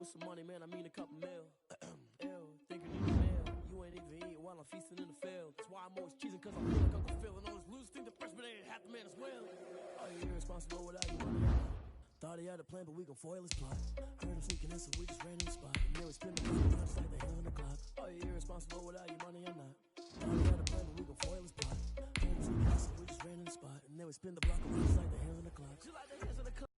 Some money, man, I mean a couple mil. Ew, think you need a meal. You ain't even eating while I'm feasting in the field. That's why I'm always cheesing, cause I feel like Uncle Phil. And all those losers think the freshman ain't half the man as well. Are you irresponsible without you money? Thought he had a plan, but we gon' foil his plot. Heard him sneaking in, so we just ran in the spot. And now we spin the just like the hands on the clock. Are you irresponsible without your money or not? Thought he had a plan, but we gon' foil his plot. Heard him sneaking in, so we just ran in the spot. And now we spin the block around just like the hands on the clock. Just like the hands on the clock.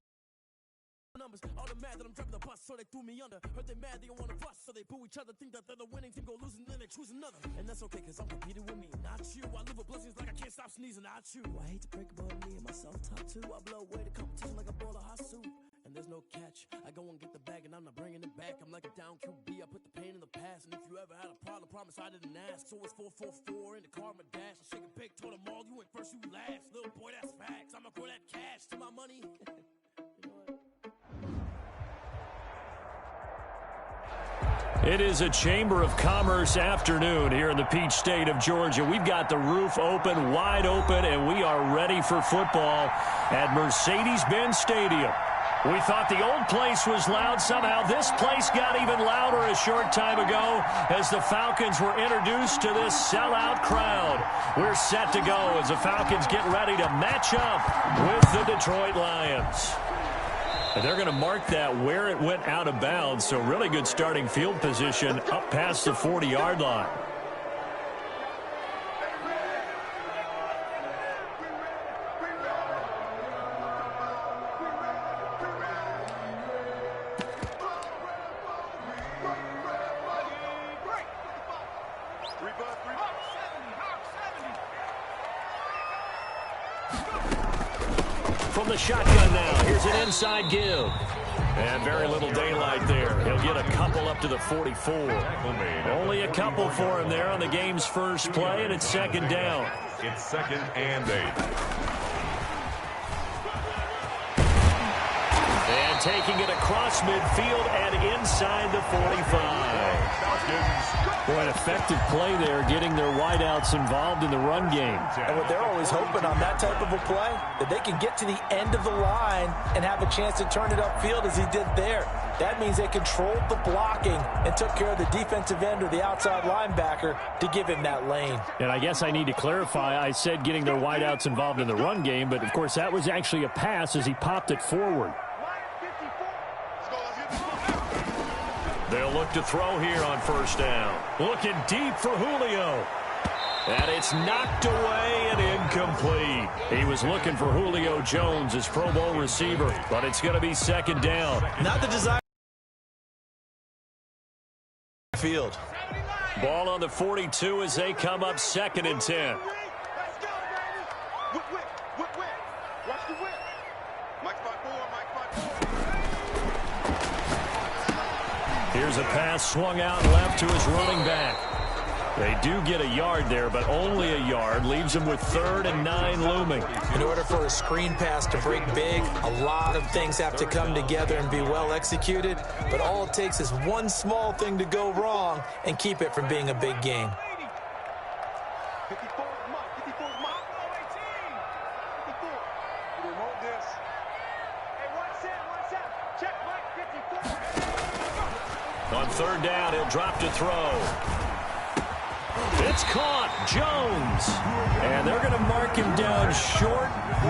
Numbers, all the mad that I'm driving the bus, so they threw me under. Heard they mad, they don't wanna bust, so they boo each other. Think that they're the winning team, go losing, then they choose another. And that's okay, cause I'm competing with me, not you. I live with blessings like I can't stop sneezing, not you. I hate to break about me and myself top two. I blow away the competition like a bowl of hot soup. And there's no catch, I go and get the bag and I'm not bringing it back. I'm like a down QB, I put the pain in the past. And if you ever had a problem, promise I didn't ask. So it's 444 in the car, my dash. I shake a big, told them all, you ain't first, you last. Little boy, that's facts, I'ma grow that cash to my money. You know what? It is a Chamber of Commerce afternoon here in the Peach State of Georgia. We've got the roof open, wide open, and we are ready for football at Mercedes-Benz Stadium. We thought the old place was loud. Somehow this place got even louder a short time ago as the Falcons were introduced to this sellout crowd. We're set to go as the Falcons get ready to match up with the Detroit Lions. And they're going to mark that where it went out of bounds, so really good starting field position up past the 40-yard line. From the shotgun now, here's an inside give. And very little daylight there. He'll get a couple up to the 44. Only a couple for him there on the game's first play, and it's second down. It's 2nd and 8. And taking it across midfield and inside the 45. Boy, an effective play there, getting their wideouts involved in the run game. And what they're always hoping on that type of a play, that they can get to the end of the line and have a chance to turn it upfield as he did there. That means they controlled the blocking and took care of the defensive end or the outside linebacker to give him that lane. And I guess I need to clarify, I said getting their wideouts involved in the run game, but of course that was actually a pass as he popped it forward. They'll look to throw here on first down. Looking deep for Julio. And it's knocked away and incomplete. He was looking for Julio Jones, his Pro Bowl receiver, but it's going to be second down. Not the desired field. Ball on the 42 as they come up 2nd and 10. Here's a pass swung out left to his running back. They do get a yard there, but only a yard. Leaves them with 3rd and 9 looming. In order for a screen pass to break big, a lot of things have to come together and be well executed. But all it takes is one small thing to go wrong and keep it from being a big game. On 3rd down, he'll drop to throw. It's caught. Jones. And they're going to mark him down short,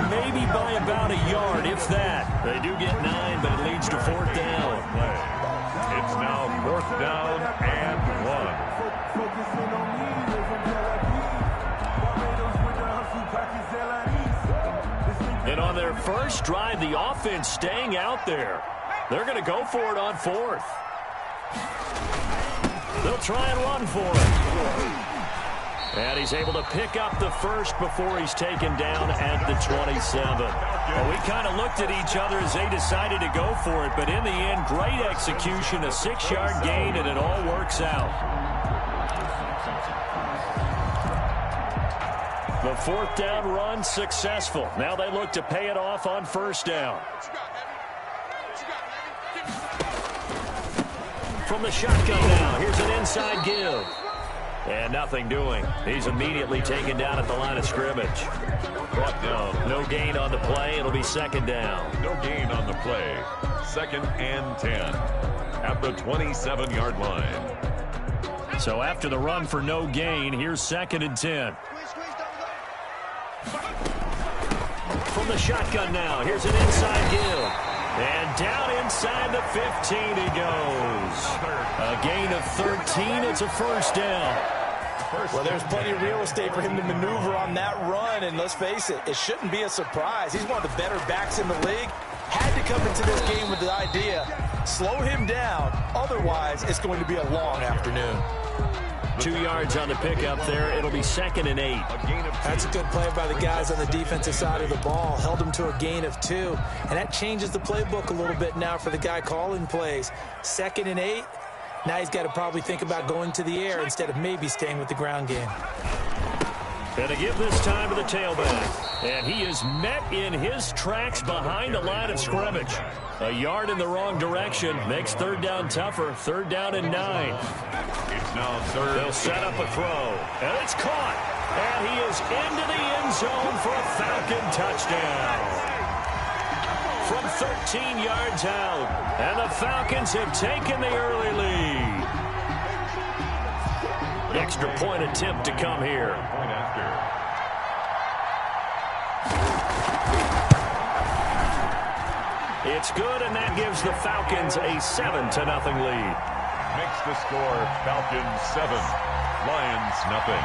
maybe by about a yard, if that. They do get 9, but it leads to 4th down. It's now 4th down and 1. And on their first drive, the offense staying out there. They're going to go for it on 4th. They'll try and run for it. And he's able to pick up the first before he's taken down at the 27. Well, we kind of looked at each other as they decided to go for it, but in the end, great execution, a 6-yard gain, and it all works out. The 4th down run successful. Now they look to pay it off on first down. From the shotgun now, here's an inside give. And nothing doing. He's immediately taken down at the line of scrimmage. Brought down. No gain on the play. It'll be second down. No gain on the play. 2nd and 10. at the 27-yard line. So after the run for no gain, here's 2nd and 10. From the shotgun now, here's an inside give. And down inside the 15 he goes. A gain of 13, it's a first down. Well, there's plenty of real estate for him to maneuver on that run, and let's face it, it shouldn't be a surprise. He's one of the better backs in the league. Had to come into this game with the idea, slow him down, otherwise it's going to be a long afternoon. 2 yards on the pickup there. It'll be 2nd and 8. That's a good play by the guys on the defensive side of the ball. Held him to a gain of 2, and that changes the playbook a little bit now for the guy calling plays. 2nd and 8. Now he's got to probably think about going to the air instead of maybe staying with the ground game. And to give this time to the tailback. And he is met in his tracks behind the line of scrimmage. A yard in the wrong direction makes 3rd down tougher. 3rd down and 9. It's now 3rd. They'll set up a throw. And it's caught. And he is into the end zone for a Falcon touchdown. From 13 yards out. And the Falcons have taken the early lead. Extra point attempt to come here. Point after. It's good, and that gives the Falcons a 7-0 lead. Makes the score Falcons 7, Lions nothing.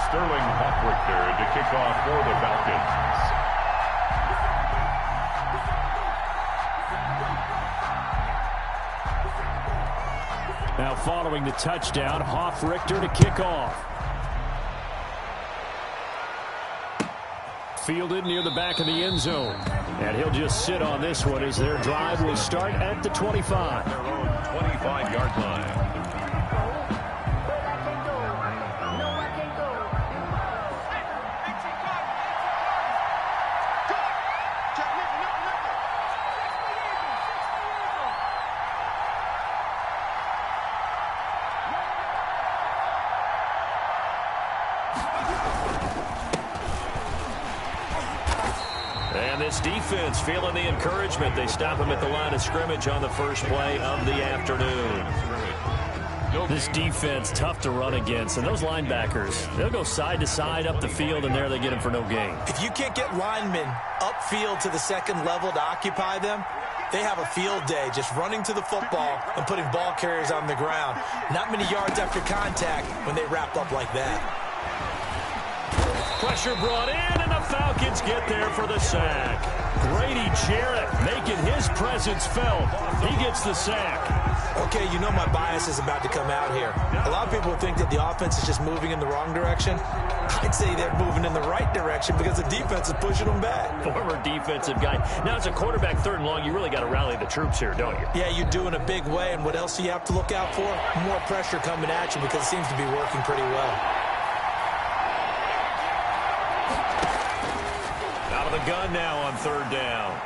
Sterling Hawkwrichter to kick off for the Falcons. Now following the touchdown, Hofrichter to kick off. Fielded near the back of the end zone. And he'll just sit on this one as their drive will start at the 25. 25-yard line. And this defense feeling the encouragement. They stop him at the line of scrimmage on the first play of the afternoon. This defense, tough to run against. And those linebackers, they'll go side to side up the field, and there they get him for no gain. If you can't get linemen upfield to the second level to occupy them, they have a field day just running to the football and putting ball carriers on the ground. Not many yards after contact when they wrap up like that. Pressure brought in, and the Falcons get there for the sack. Grady Jarrett making his presence felt. He gets the sack. Okay, you know my bias is about to come out here. A lot of people think that the offense is just moving in the wrong direction. I'd say they're moving in the right direction because the defense is pushing them back. Former defensive guy. Now, as a quarterback, 3rd and long, you really got to rally the troops here, don't you? Yeah, you do in a big way. And what else do you have to look out for? More pressure coming at you because it seems to be working pretty well. Out of the gun now on 3rd down.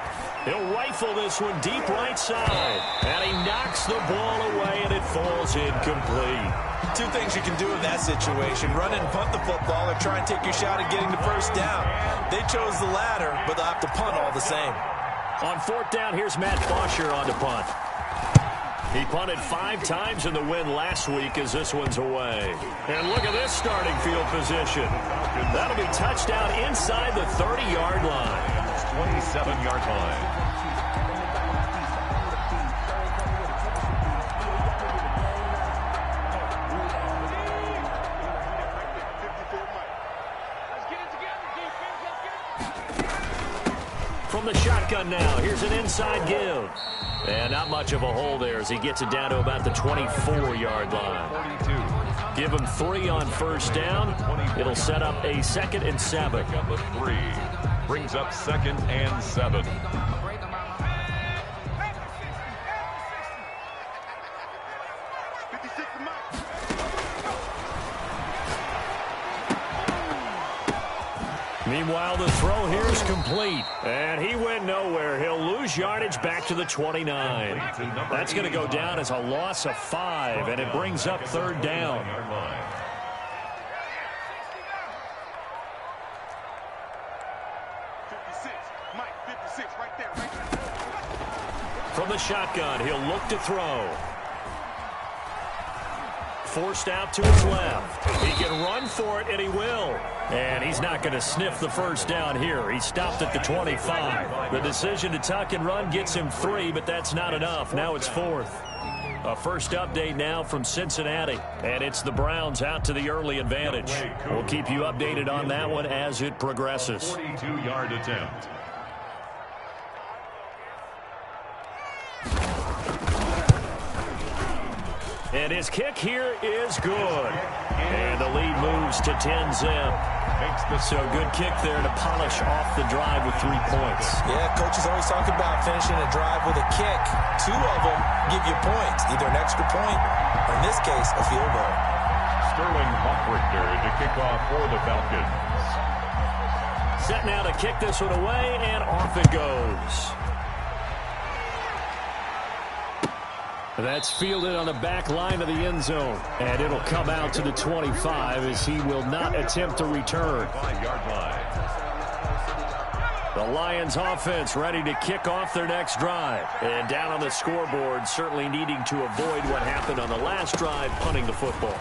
He'll rifle this one deep right side. And he knocks the ball away, and it falls incomplete. 2 things you can do in that situation. Run and punt the football or try and take your shot at getting the first down. They chose the latter, but they'll have to punt all the same. On 4th down, here's Matt Bosher on to punt. He punted 5 times in the win last week as this one's away. And look at this starting field position. That'll be touchdown inside the 30-yard line. 27-yard line. From the shotgun now, here's an inside give. And not much of a hole there as he gets it down to about the 24-yard line. 42. Give him 3 on 1st down. It'll set up a 2nd and 7. Pick up a 3. Brings up 2nd and 7. Meanwhile, the throw here is complete. And he went nowhere. He'll lose yardage back to the 29. That's going to go down as a loss of 5, and it brings up 3rd down. From the shotgun, he'll look to throw. Forced out to his left. He can run for it, and he will. And he's not going to sniff the first down here. He stopped at the 25. The decision to tuck and run gets him 3, but that's not enough. Now it's 4th. A first update now from Cincinnati, and it's the Browns out to the early advantage. We'll keep you updated on that one as it progresses. 42-yard attempt. And his kick here is good. And the lead moves to 10-zip. So good kick there to polish off the drive with 3 points. Yeah, coaches always talk about finishing a drive with a kick. 2 of them give you points, either an extra point or, in this case, a field goal. Sterling Hoffrichter to kick off for the Falcons. Set now to kick this one away, and off it goes. That's fielded on the back line of the end zone. And it'll come out to the 25 as he will not attempt to return. 5-yard line. The Lions offense ready to kick off their next drive. And down on the scoreboard, certainly needing to avoid what happened on the last drive, punting the football.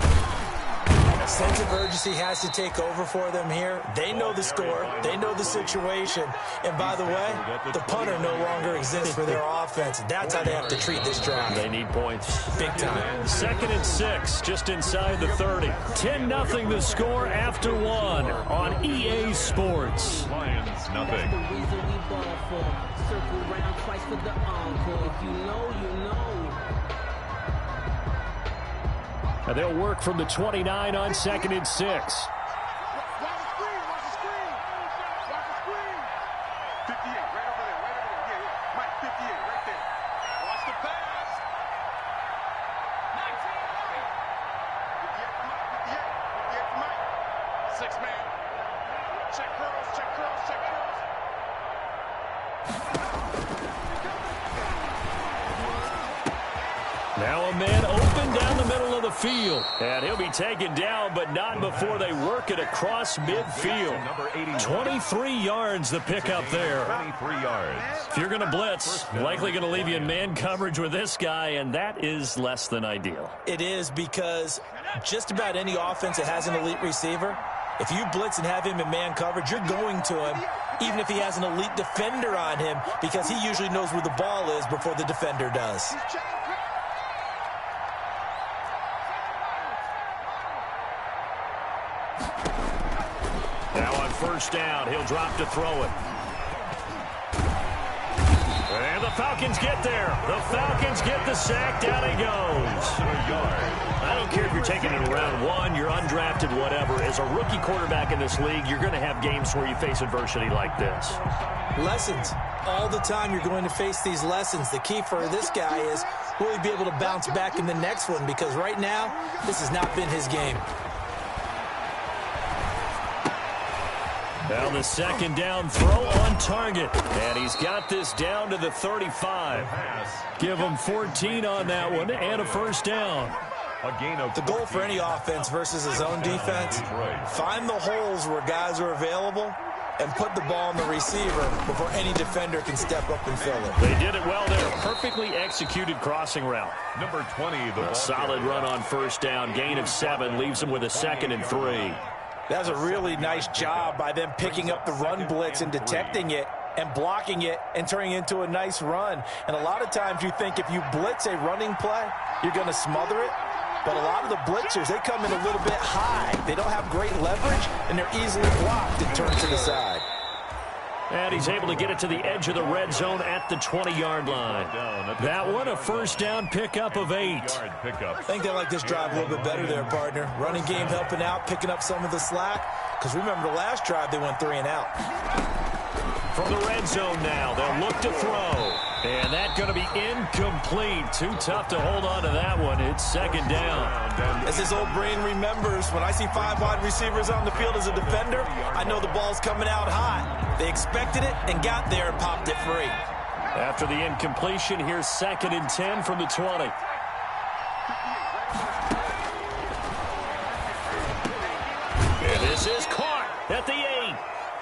A sense of urgency has to take over for them here. They know the score. They know the situation. And by the way, the punter no longer exists for their offense. That's how they have to treat this drive. They need points. Big time. 2nd and 6, just inside the 30. 10-0 the score after 1 on EA Sports. Lions, nothing. And they'll work from the 29 on 2nd and 6. Now a man open down the middle of the field. And he'll be taken down, but not before they work it across midfield. 23 yards the pickup there. 23 yards. If you're going to blitz, likely going to leave you in man coverage with this guy, and that is less than ideal. It is, because just about any offense that has an elite receiver, if you blitz and have him in man coverage, you're going to him, even if he has an elite defender on him, because he usually knows where the ball is before the defender does. Now on first down, he'll drop to throw it. And the Falcons get there. The Falcons get the sack. Down he goes. I don't care if you're taking it in round 1, you're undrafted, whatever. As a rookie quarterback in this league, you're going to have games where you face adversity like this. Lessons. All the time you're going to face these lessons. The key for this guy is, will he be able to bounce back in the next one? Because right now, this has not been his game. Now the second down throw on target. And he's got this down to the 35. Give him 14 on that one and a first down. The goal for any offense versus his own defense, find the holes where guys are available and put the ball on the receiver before any defender can step up and fill it. They did it well there. Perfectly executed crossing route. Number 20, a solid run on first down. Gain of 7 leaves him with a 2nd and 3. That was a really nice job by them picking up the run blitz and detecting it and blocking it and turning it into a nice run. And a lot of times you think if you blitz a running play, you're going to smother it. But a lot of the blitzers, they come in a little bit high. They don't have great leverage, and they're easily blocked and turned to the side. And he's able to get it to the edge of the red zone at the 20-yard line. That one, a first down pickup of 8. I think they like this drive a little bit better there, partner. Running game helping out, picking up some of the slack. Because remember the last drive, they went 3 and out. from the red zone now. They'll look to throw. And that's going to be incomplete. Too tough to hold on to that one. It's second down. As his old brain remembers, when I see 5 wide receivers on the field as a defender, I know the ball's coming out hot. They expected it and got there and popped it free. After the incompletion, here's 2nd and 10 from the 20. And this is caught at the 8.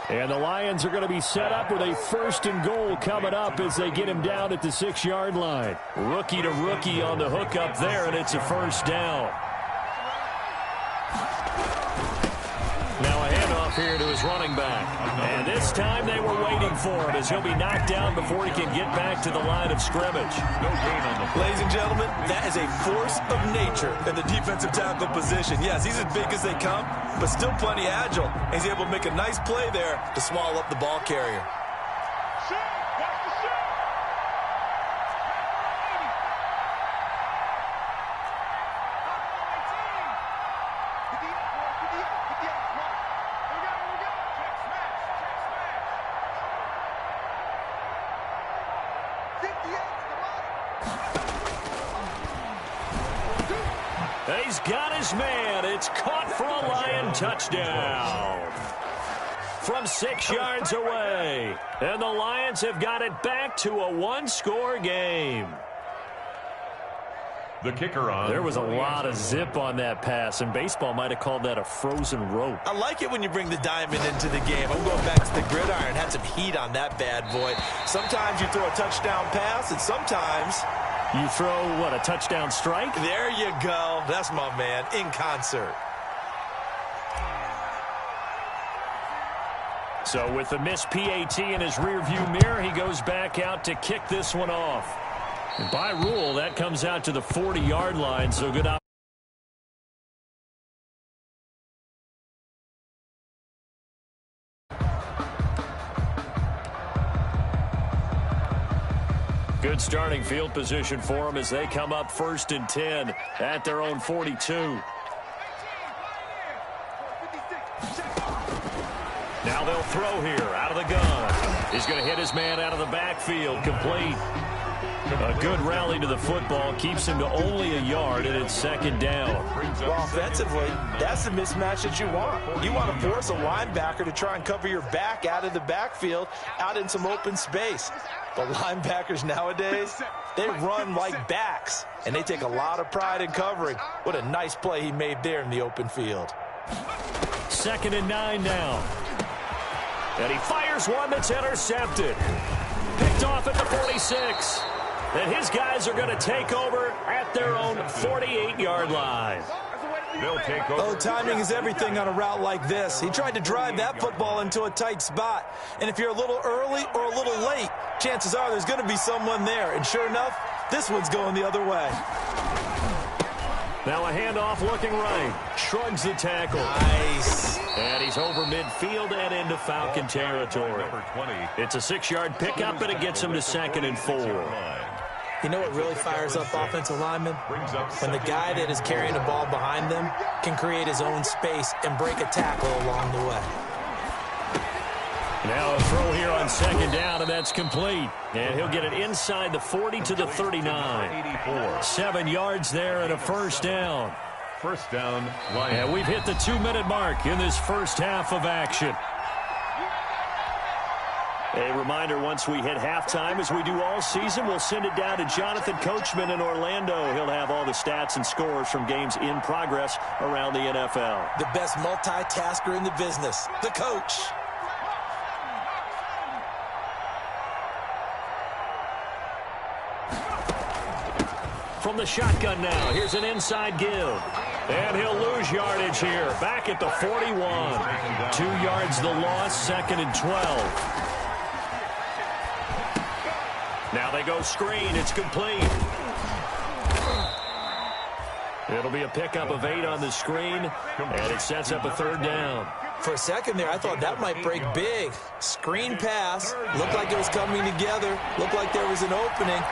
And the Lions are going to be set up with a 1st and goal coming up as they get him down at the 6-yard line. Rookie to rookie on the hook up there, and it's a 1st down. Now a handoff here to his running back. And this time they were waiting for him as he'll be knocked down before he can get back to the line of scrimmage. No gain on the play. Ladies and gentlemen, that is a force of nature in the defensive tackle position. Yes, he's as big as they come, but still plenty agile. He's able to make a nice play there to swallow up the ball carrier. He's got his man. It's caught for a Lion touchdown from 6 yards away. And the Lions have got it back to a 1-score game. The kicker on. There was a lot of zip on that pass, and baseball might have called that a frozen rope. I like it when you bring the diamond into the game. I'm going back to the gridiron. Had some heat on that bad boy. Sometimes you throw a touchdown pass, and sometimes you throw, what, a touchdown strike? There you go. That's my man, in concert. So with the missed PAT in his rearview mirror, he goes back out to kick this one off. And by rule, that comes out to the 40-yard line, so good opportunity. Good starting field position for them as they come up 1st and 10 at their own 42. Now they'll throw here out of the gun. He's going to hit his man out of the backfield, complete. A good rally to the football keeps him to only a yard, and it's 2nd down. Well, offensively, that's the mismatch that you want. You want to force a linebacker to try and cover your back out of the backfield, out in some open space. But linebackers nowadays, they run like backs, and they take a lot of pride in covering. What a nice play he made there in the open field. 2nd and 9 now. And he fires one that's intercepted. Picked off at the 46. And his guys are going to take over at their own 48-yard line. They'll take over. Oh, timing is everything on a route like this. He tried to drive that football into a tight spot. And if you're a little early or a little late, chances are there's going to be someone there. And sure enough, this one's going the other way. Now a handoff looking right. Shrugs the tackle. Nice. And he's over midfield and into Falcon territory. It's a 6-yard pickup, and it gets him to 2nd and 4. You know what really fires up offensive linemen? When the guy that is carrying the ball behind them can create his own space and break a tackle along the way. Now a throw here on 2nd down, and that's complete. And he'll get it inside the 40 to the 39. 7 yards there and a 1st down. 1st down, Lions. And we've hit the 2-minute mark in this first half of action. A reminder, once we hit halftime, as we do all season, we'll send it down to Jonathan Coachman in Orlando. He'll have all the stats and scores from games in progress around the NFL. The best multitasker in the business, the coach. From the shotgun now, here's an inside give. And he'll lose yardage here, back at the 41. 2 yards the loss, 2nd and 12. Now they go screen. It's complete. It'll be a pickup of 8 on the screen, and it sets up a 3rd down. For a second there, I thought that might break big. Screen pass. Looked like it was coming together. Looked like there was an opening.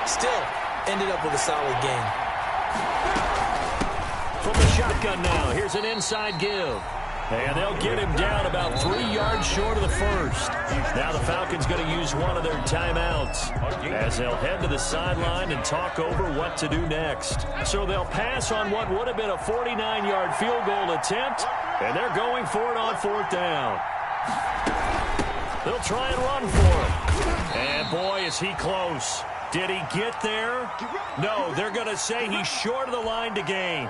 Still, ended up with a solid game. From the shotgun now, here's an inside give. And they'll get him down about 3 yards short of the first. Now the Falcons going to use one of their timeouts as they'll head to the sideline and talk over what to do next. So they'll pass on what would have been a 49-yard field goal attempt, and they're going for it on 4th down. They'll try and run for it. And boy, is he close. Did he get there? No, they're going to say he's short of the line to gain.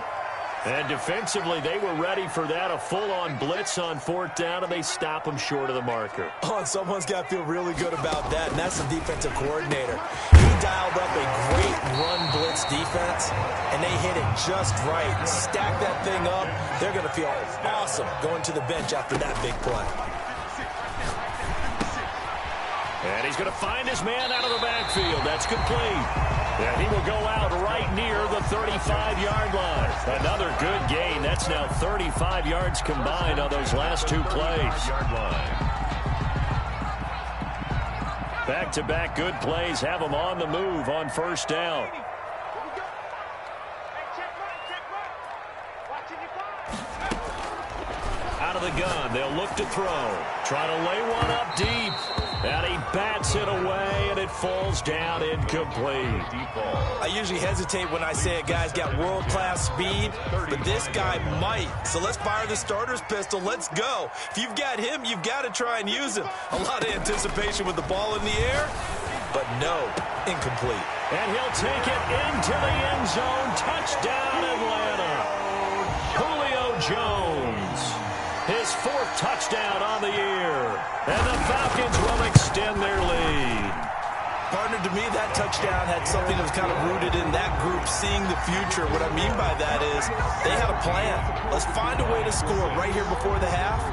And defensively, they were ready for that, a full-on blitz on 4th down, and they stop him short of the marker. Oh, and someone's got to feel really good about that, and that's the defensive coordinator. He dialed up a great run blitz defense, and they hit it just right. Stack that thing up. They're going to feel awesome going to the bench after that big play. And he's going to find his man out of the backfield. That's complete. And he will go out right near the 35-yard line. Another good gain. That's now 35 yards combined on those last 2 plays. Back-to-back good plays have them on the move on 1st down. Out of the gun, they'll look to throw. Try to lay one up deep. And he bats it away, and it falls down incomplete. I usually hesitate when I say a guy's got world-class speed, but this guy might. So let's fire the starter's pistol. Let's go. If you've got him, you've got to try and use him. A lot of anticipation with the ball in the air, but no, incomplete. And he'll take it into the end zone. Touchdown, Atlanta. Julio Jones. His 4th touchdown on the year. And the Falcons will extend their lead. Partner, to me, that touchdown had something that was kind of rooted in that group seeing the future. What I mean by that is they had a plan. Let's find a way to score right here before the half.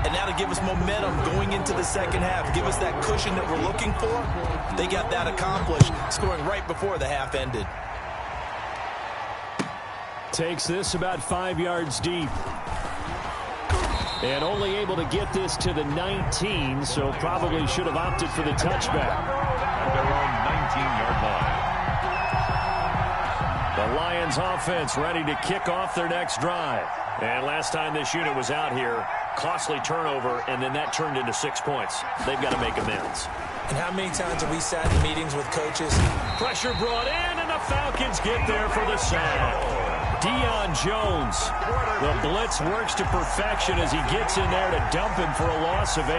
And that'll give us momentum going into the second half. Give us that cushion that we're looking for. They got that accomplished, scoring right before the half ended. Takes this about 5 yards deep. And only able to get this to the 19, so probably should have opted for the touchback. At their own 19-yard line. The Lions offense ready to kick off their next drive. And last time this unit was out here, costly turnover, and then that turned into 6 points. They've got to make amends. And how many times have we sat in meetings with coaches? Pressure brought in, and the Falcons get there for the sack. Deion Jones, the blitz works to perfection as he gets in there to dump him for a loss of 8.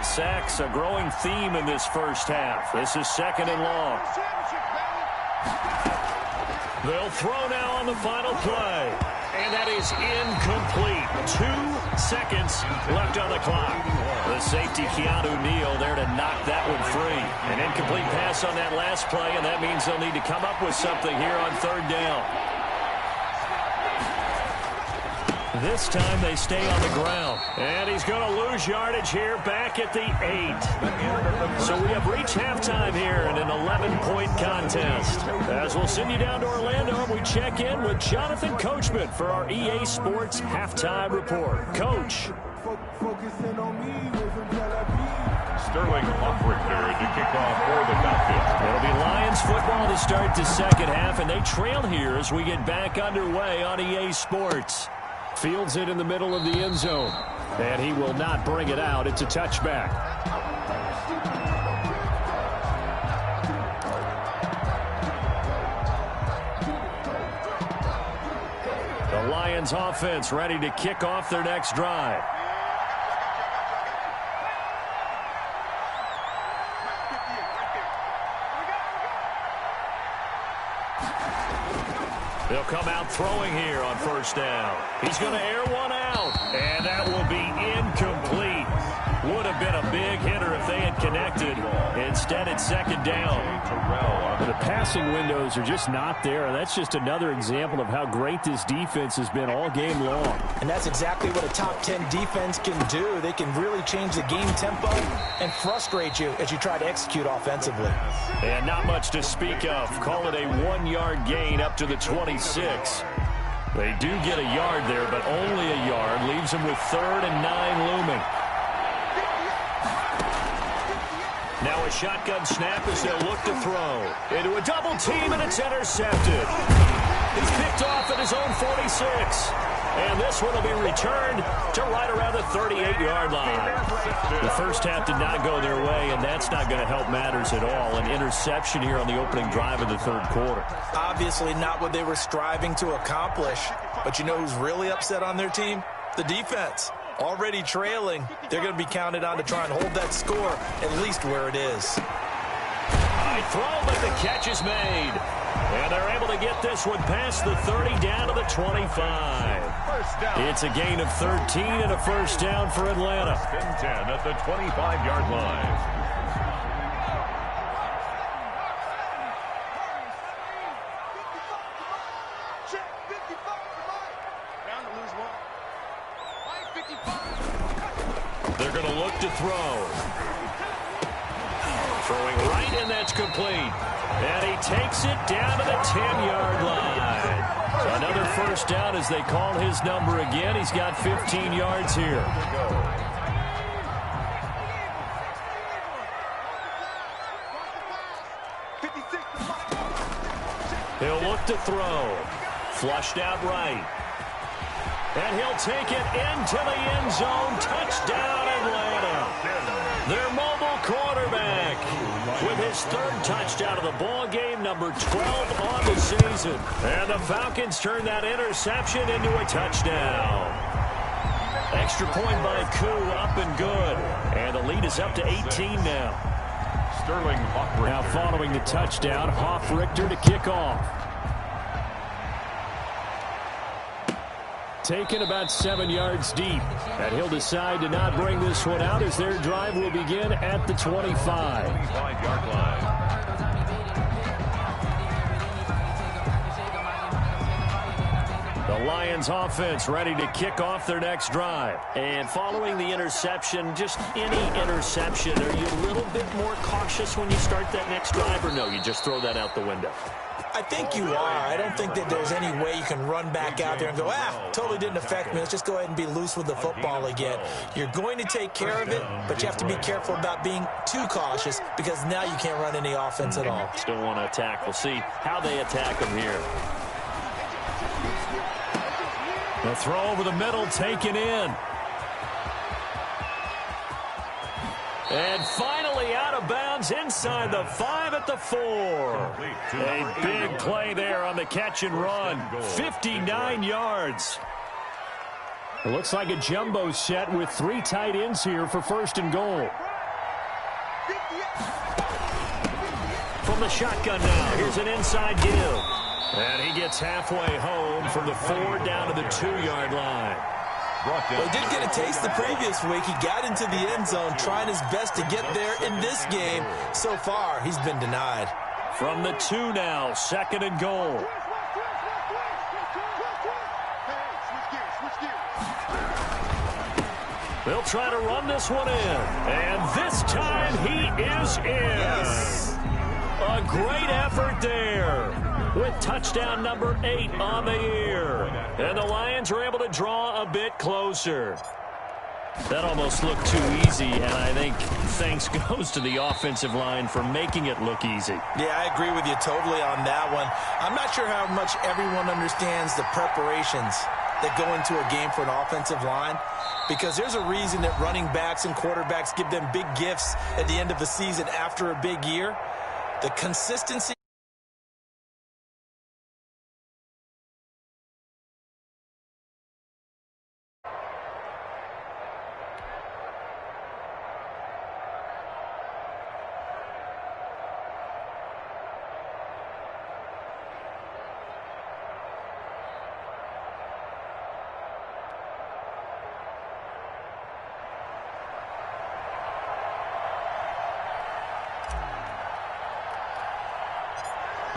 Sacks, a growing theme in this first half. This is 2nd and long. They'll throw now on the final play. And that is incomplete. 2 seconds left on the clock. The safety, Keanu Neal, there to knock that one free. An incomplete pass on that last play, and that means they'll need to come up with something here on 3rd down. This time they stay on the ground. And he's going to lose yardage here back at the 8. So we have reached halftime here in an 11-point contest. As we'll send you down to Orlando, we check in with Jonathan Coachman for our EA Sports Halftime Report. Coach. Sterling Hoffrichter to kick off for the Falcons. It'll be Lions football to start the second half, and they trail here as we get back underway on EA Sports. Fields it in the middle of the end zone, and he will not bring it out. It's a touchback. The Lions offense ready to kick off their next drive. They'll come out throwing here on 1st down. He's going to air one out, and that will be incomplete. Would have been a big hitter if they had connected. Instead, it's 2nd down. The passing windows are just not there. That's just another example of how great this defense has been all game long. And that's exactly what a top 10 defense can do. They can really change the game tempo and frustrate you as you try to execute offensively. And not much to speak of. Call it a 1-yard gain up to the 26. They do get a yard there, but only a yard. Leaves them with 3rd and 9 looming. Now a shotgun snap as they'll look to throw. Into a double team, and it's intercepted. He's picked off at his own 46. And this one will be returned to right around the 38-yard line. The first half did not go their way, and that's not going to help matters at all. An interception here on the opening drive of the third quarter. Obviously not what they were striving to accomplish. But you know who's really upset on their team? The defense. Already trailing. They're going to be counted on to try and hold that score at least where it is. High throw, but the catch is made. And they're able to get this one past the 30 down to the 25. It's a gain of 13 and a first down for Atlanta. 10 at the 25-yard line. They're going to look to throw. Throwing right, and that's complete. And he takes it down to the 10-yard line. So another first down as they call his number again. He's got 15 yards here. He'll look to throw. Flushed out right. And he'll take it into the end zone. Touchdown, Atlanta. Their mobile quarterback with his third touchdown of the ball game, number 12 on the season. And the Falcons turn that interception into a touchdown. Extra point by Koo, up and good. And the lead is up to 18 now. Sterling Hoffrichter. Now following the touchdown, Hoffrichter to kick off. Taken about 7 yards deep. And he'll decide to not bring this one out as their drive will begin at the 25. 25-yard line. The Lions offense ready to kick off their next drive. And following the interception, just any interception, are you a little bit more cautious when you start that next drive, or no, you just throw that out the window? I think you are. I don't think that there's any way you can run back out there and go, totally didn't affect me. Let's just go ahead and be loose with the football again. You're going to take care of it, but you have to be careful about being too cautious because now you can't run any offense at all. Still want to attack. We'll see how they attack them here. The throw over the middle taken in. And finally out of bounds inside the 5 at the 4. A big play there on the catch and run. 59 yards. It looks like a jumbo set with 3 tight ends here for first and goal. From the shotgun now, here's an inside give. And he gets halfway home from the 4 down to the 2-yard line. Well, he did get a taste the previous week. He got into the end zone trying his best to get there in this game. So far, he's been denied. From the 2 now, second and goal. They'll try to run this one in. And this time he is in. Yes. A great effort there with touchdown number 8 on the year. And the Lions are able to draw a bit closer. That almost looked too easy, and I think thanks goes to the offensive line for making it look easy. Yeah, I agree with you totally on that one. I'm not sure how much everyone understands the preparations that go into a game for an offensive line, because there's a reason that running backs and quarterbacks give them big gifts at the end of the season after a big year. The consistency.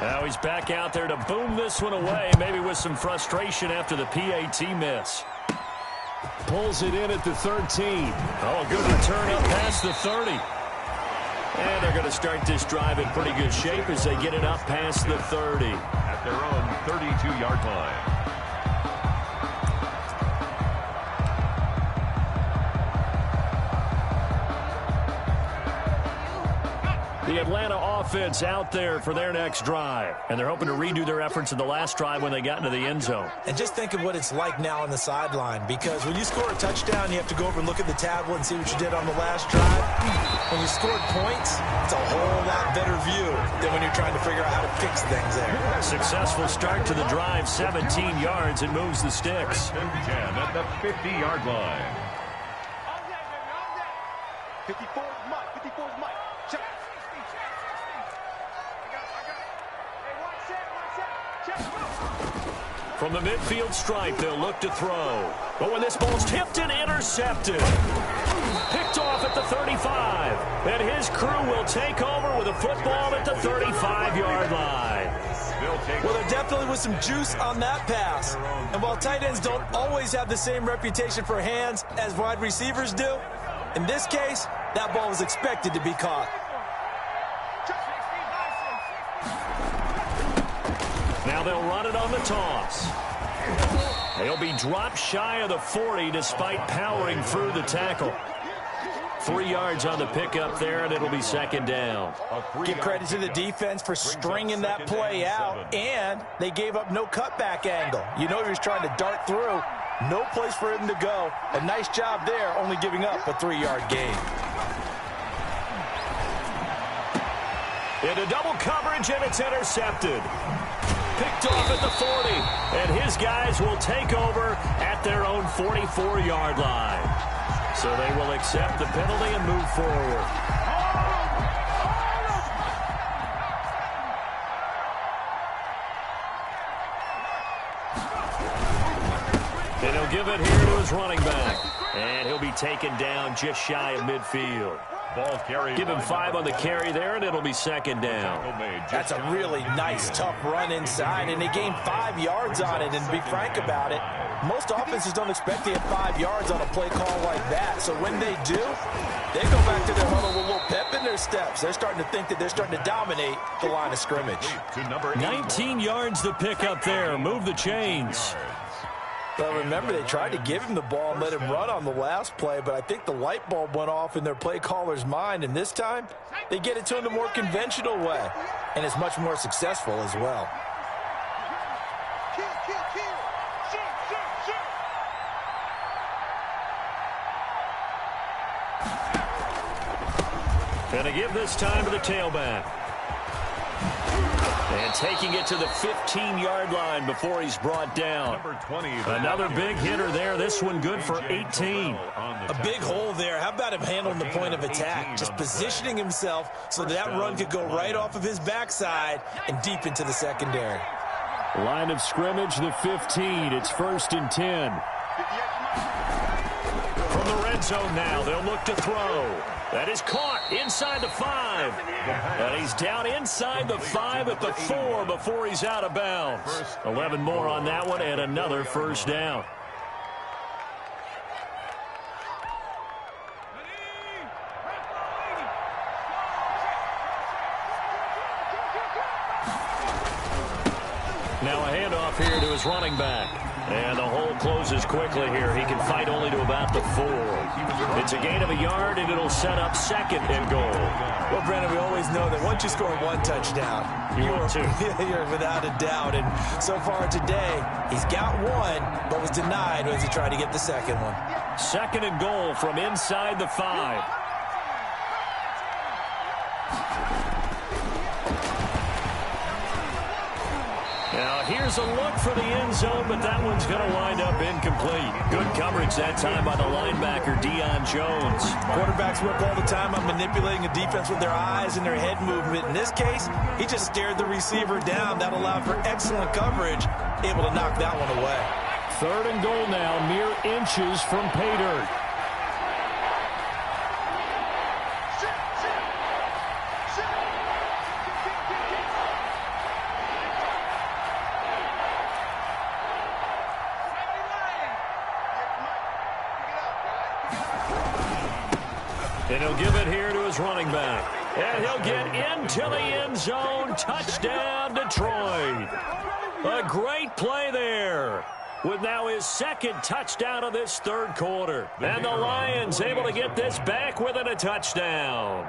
Now he's back out there to boom this one away, maybe with some frustration after the PAT miss. Pulls it in at the 13. Oh, good return up past the 30. And they're going to start this drive in pretty good shape as they get it up past the 30. At their own 32-yard line. The Atlanta offense out there for their next drive. And they're hoping to redo their efforts in the last drive when they got into the end zone. And just think of what it's like now on the sideline, because when you score a touchdown, you have to go over and look at the tablet and see what you did on the last drive. When you scored points, it's a whole lot better view than when you're trying to figure out how to fix things there. Successful start to the drive, 17 yards, and moves the sticks. 10 at the 50-yard line. 54 is Mike. 54 is Mike. Check. From the midfield stripe, they'll look to throw. But when this ball's tipped and intercepted. Picked off at the 35. And his crew will take over with a football at the 35-yard line. Well, there definitely was some juice on that pass. And while tight ends don't always have the same reputation for hands as wide receivers do, in this case, that ball was expected to be caught. Now they'll run it on the toss. They'll be dropped shy of the 40 despite powering through the tackle. 3 yards on the pickup there, and it'll be second down. Give credit to the defense for stringing that play out, and they gave up no cutback angle. You know he was trying to dart through. No place for him to go. A nice job there, only giving up a 3-yard gain. Into double coverage, and it's intercepted. Picked off at the 40, and his guys will take over at their own 44-yard line. So they will accept the penalty and move forward. And he'll give it here to his running back. And he'll be taken down just shy of midfield. Ball carried. Give him 5 on the carry there, and it'll be second down. That's a really nice, tough run inside, and they gained 5 yards on it. And to be frank about it, most offenses don't expect to get 5 yards on a play call like that. So when they do, they go back to their huddle with a little pep in their steps. They're starting to think that they're starting to dominate the line of scrimmage. 19 yards the pickup there. Move the chains. Well, remember, they tried to give him the ball and let him run on the last play, but I think the light bulb went off in their play caller's mind, and this time they get it to him the more conventional way, and it's much more successful as well. Gonna give this time to the tailback. And taking it to the 15-yard line before he's brought down. Number 20. Another big hitter there. This one good for 18. A big hole there. How about him handling the point of attack? Just positioning himself so that run could go right off of his backside and deep into the secondary. Line of scrimmage, the 15. It's 1st and 10. From the red zone now, they'll look to throw. That is caught inside the 5. And he's down inside the 5 at the 4 before he's out of bounds. 11 more on that one and another first down. Now a handoff here to his running back. And the hole closes quickly here. He can fight only to about the 4. It's a gain of a yard, and it'll set up 2nd and goal. Well, Brandon, we always know that once you score 1 touchdown, you're without a doubt. And so far today, he's got 1, but was denied as he tried to get the 2nd one. 2nd and goal from inside the 5. Now, here's a look for the end zone, but that one's going to wind up incomplete. Good coverage that time by the linebacker, Deion Jones. Quarterbacks work all the time on manipulating a defense with their eyes and their head movement. In this case, he just stared the receiver down. That allowed for excellent coverage, able to knock that one away. 3rd and goal now, mere inches from pay dirt. And he'll give it here to his running back. And he'll get into the end zone. Touchdown, Detroit. A great play there. With now his 2nd touchdown of this 3rd quarter. And the Lions able to get this back within a touchdown.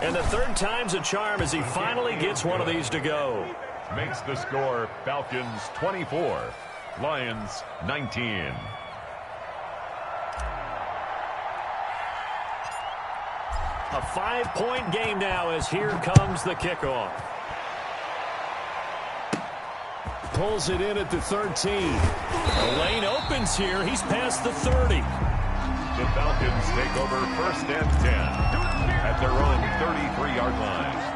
And the third time's a charm as he finally gets one of these to go. Makes the score Falcons 24, Lions 19. A 5-point game now as here comes the kickoff. Pulls it in at the 13. The lane opens here. He's past the 30. The Falcons take over 1st and 10 at their own 33-yard line.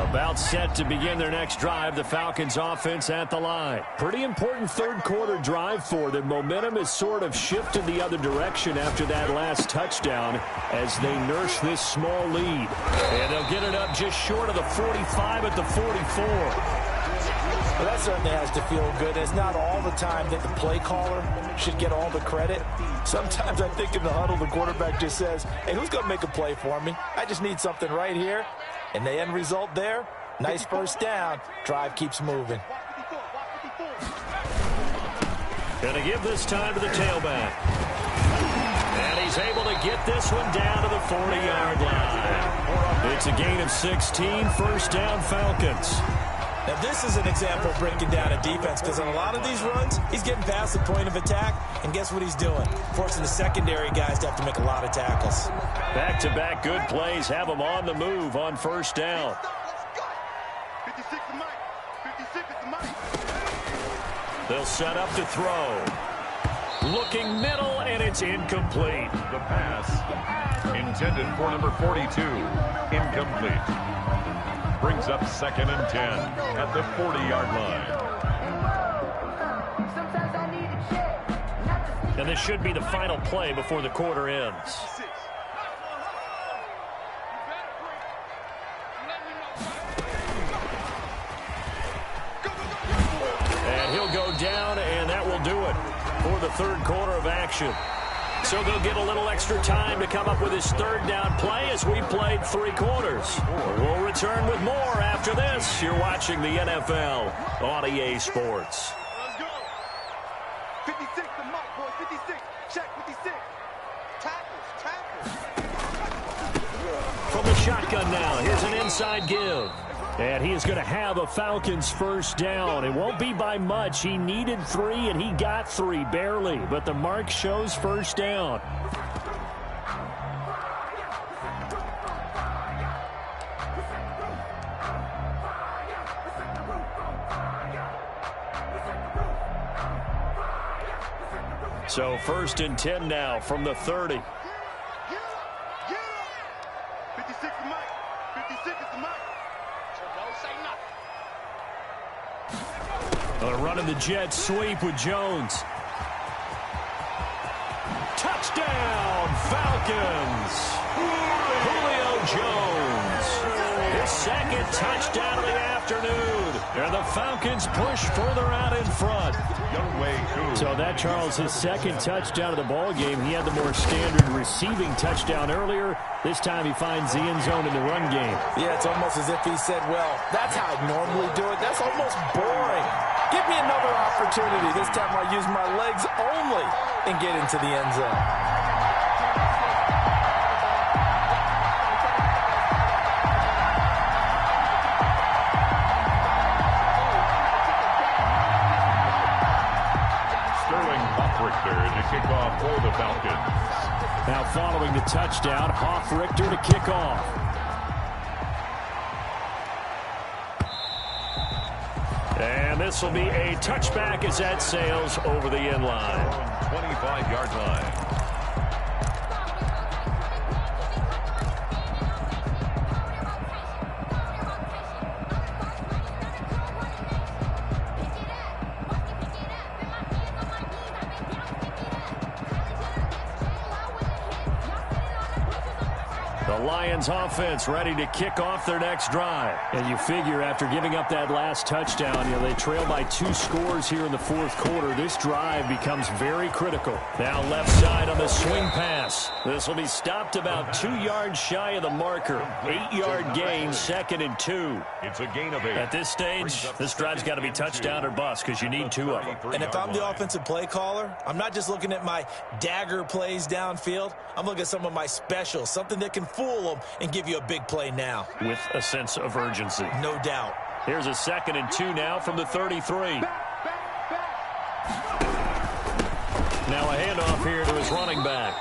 About set to begin their next drive, the Falcons offense at the line. Pretty important third quarter drive for them. Momentum has sort of shifted the other direction after that last touchdown as they nurse this small lead. And they'll get it up just short of the 45 at the 44. Well, that certainly has to feel good. It's not all the time that the play caller should get all the credit. Sometimes I think in the huddle, the quarterback just says, hey, who's going to make a play for me? I just need something right here. And the end result there, nice first down. Drive keeps moving. Going to give this time to the tailback. And he's able to get this one down to the 40-yard line. It's a gain of 16, first down Falcons. Now, this is an example of breaking down a defense because on a lot of these runs, he's getting past the point of attack, and guess what he's doing? Forcing the secondary guys to have to make a lot of tackles. Back-to-back good plays have them on the move on first down. 56 to Mike. 56 to Mike. They'll set up to throw. Looking middle, and it's incomplete. The pass intended for number 42, incomplete. Brings up 2nd and 10 at the 40-yard line. And this should be the final play before the quarter ends. And he'll go down, and that will do it for the third quarter of action. So they'll get a little extra time to come up with his third down play as we played 3 quarters. We'll return with more after this. You're watching the NFL on EA Sports. Let's go. 56 to Mike, boys. 56. Check 56. Tackles. From the shotgun now, here's an inside give. And he is going to have a Falcons first down. It won't be by much. He needed 3, and he got 3, barely. But the mark shows first down. So 1st and 10 now from the 30. 56 to Mike. 56 to Mike. Running the jet sweep with Jones. Touchdown, Falcons! Julio Jones. His 2nd touchdown of the afternoon. And the Falcons push further out in front. So that, Charles, his 2nd touchdown of the ball game. He had the more standard receiving touchdown earlier. This time he finds the end zone in the run game. Yeah, it's almost as if he said, well, that's how I normally do it. That's almost boring. Give me another opportunity. This time I'll use my legs only and get into the end zone. To kick off for the Falcons. Now following the touchdown, Richter to kick off. And this will be a touchback as that sails over the end line. 25-yard line. The Lions offense ready to kick off their next drive. And you figure after giving up that last touchdown, they trail by 2 scores here in the fourth quarter. This drive becomes very critical. Now left side on the swing pass. This will be stopped about 2 yards shy of the marker. 8-yard gain, 2nd and 2. It's a gain of 8. At this stage, this drive's got to be touchdown or bust because you need 2 of them. And if I'm the offensive play caller, I'm not just looking at my dagger plays downfield. I'm looking at some of my specials, something that can fool them and give you a big play now. With a sense of urgency. No doubt. Here's a 2nd and 2 now from the 33. Now a handoff here to his running back.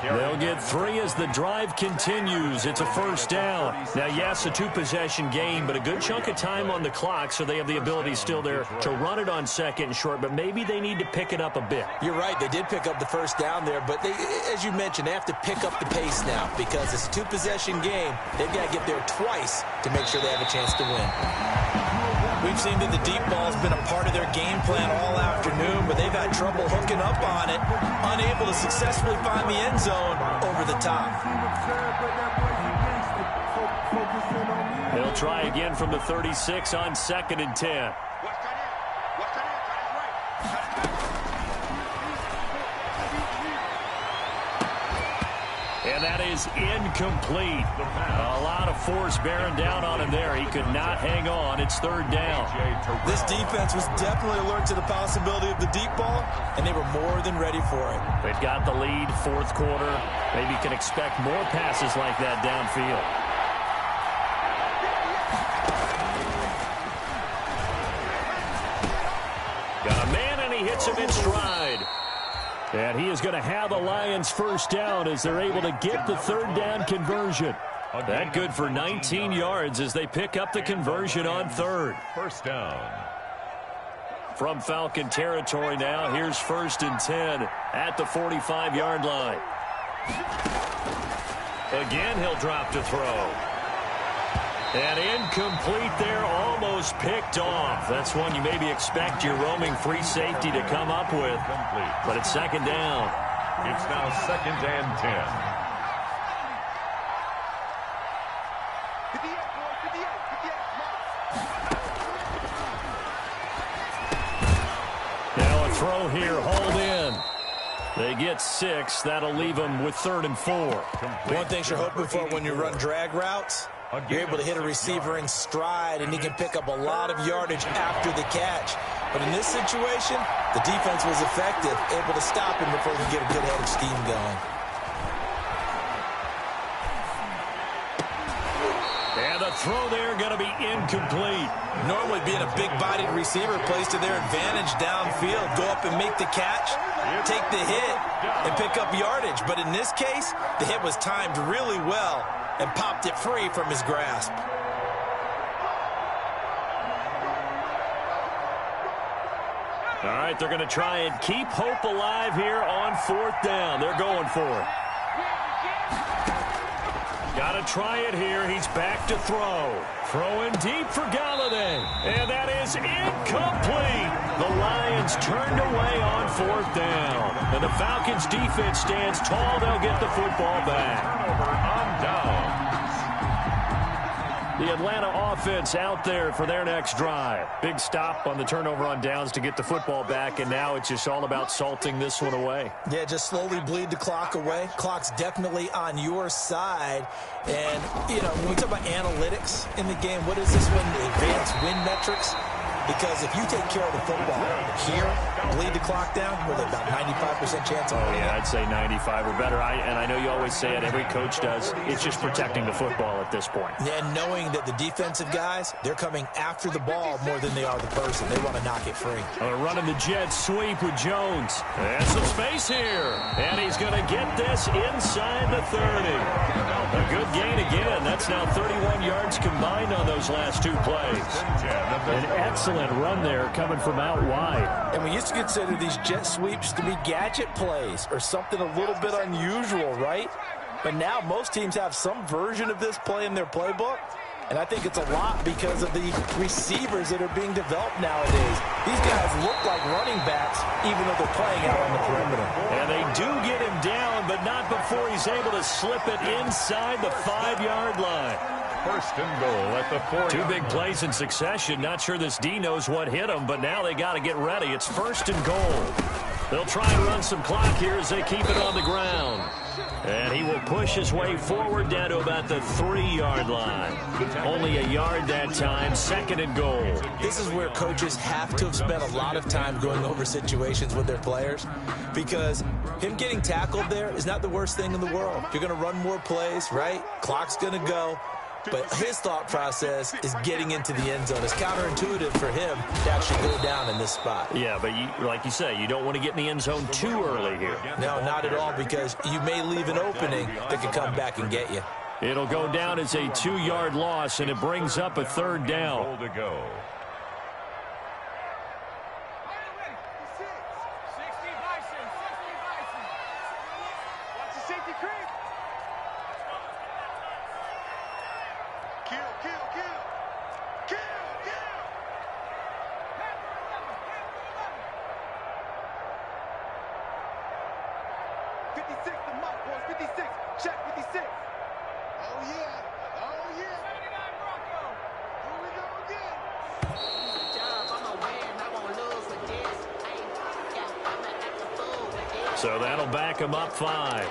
They'll get 3 as the drive continues. It's a first down. Now, yes, a 2-possession game, but a good chunk of time on the clock, so they have the ability still there to run it on 2nd and short, but maybe they need to pick it up a bit. You're right. They did pick up the first down there, but they, as you mentioned, they have to pick up the pace now because it's a 2-possession game. They've got to get there twice to make sure they have a chance to win. We've seen that the deep ball has been a part of their game plan all afternoon, but they've had trouble hooking up on it, unable to successfully find the end zone over the top. They'll try again from the 36 on 2nd and 10. And that is incomplete. A lot of force bearing down on him there. He could not hang on. It's 3rd down. This defense was definitely alert to the possibility of the deep ball, and they were more than ready for it. They've got the lead, 4th quarter. Maybe you can expect more passes like that downfield. Got a man, and he hits him in stride. And he is going to have a Lions first down as they're able to get the 3rd down conversion. That good for 19 yards as they pick up the conversion on 3rd. First down. From Falcon territory now, here's 1st and 10 at the 45-yard line. Again, he'll drop to throw. And incomplete there, almost picked off. That's one you maybe expect your roaming free safety to come up with. But it's 2nd down. It's now 2nd and 10. 58, boy, 58, 58. Now a throw here, hauled in. They get 6. That'll leave them with 3rd and 4. One thing you're hoping for when you run drag routes, you're able to hit a receiver in stride, and he can pick up a lot of yardage after the catch. But in this situation, the defense was effective, able to stop him before he could get a good head of steam going. And the throw there going to be incomplete. Normally being a big-bodied receiver plays to their advantage downfield. Go up and make the catch, take the hit, and pick up yardage. But in this case, the hit was timed really well and popped it free from his grasp. All right, they're going to try and keep hope alive here on 4th down. They're going for it. Got to try it here. He's back to throw. Throwing deep for Galladay. And that is incomplete. The Lions turned away on 4th down. And the Falcons defense stands tall. They'll get the football back. Turnover on downs. The Atlanta offense out there for their next drive. Big stop on the turnover on downs to get the football back, and now it's just all about salting this one away. Yeah, just slowly bleed the clock away. Clock's definitely on your side. And, when we talk about analytics in the game, what is this one? The advanced win metrics? Because if you take care of the football here, bleed the clock down, with about 95% chance of winning. Yeah, I'd say 95 or better. And I know you always say it, every coach does. It's just protecting the football at this point. And knowing that the defensive guys, they're coming after the ball more than they are the person. They want to knock it free. Running the jet sweep with Jones. And some space here. And he's going to get this inside the 30. A good gain again. That's now 31 yards combined on those last 2 plays. An excellent run there coming from out wide. And we used to consider these jet sweeps to be gadget plays or something a little bit unusual, right? But now most teams have some version of this play in their playbook. And I think it's a lot because of the receivers that are being developed nowadays. These guys look like running backs, even though they're playing out on the perimeter. And they do get him down, but not before he's able to slip it inside the 5-yard line. First and goal at the 4. Two big plays in succession. Not sure this D knows what hit him, but now they got to get ready. It's first and goal. They'll try and run some clock here as they keep it on the ground. And he will push his way forward down to about the 3-yard line. Only a yard that time, second and goal. This is where coaches have to have spent a lot of time going over situations with their players, because him getting tackled there is not the worst thing in the world. You're going to run more plays, right? Clock's going to go. But his thought process is getting into the end zone. It's counterintuitive for him to actually go down in this spot. Yeah, but like you say, you don't want to get in the end zone too early here. No, not at all, because you may leave an opening that could come back and get you. It'll go down as a 2-yard loss, and it brings up a third down. Goal to go. So that'll back him up 5.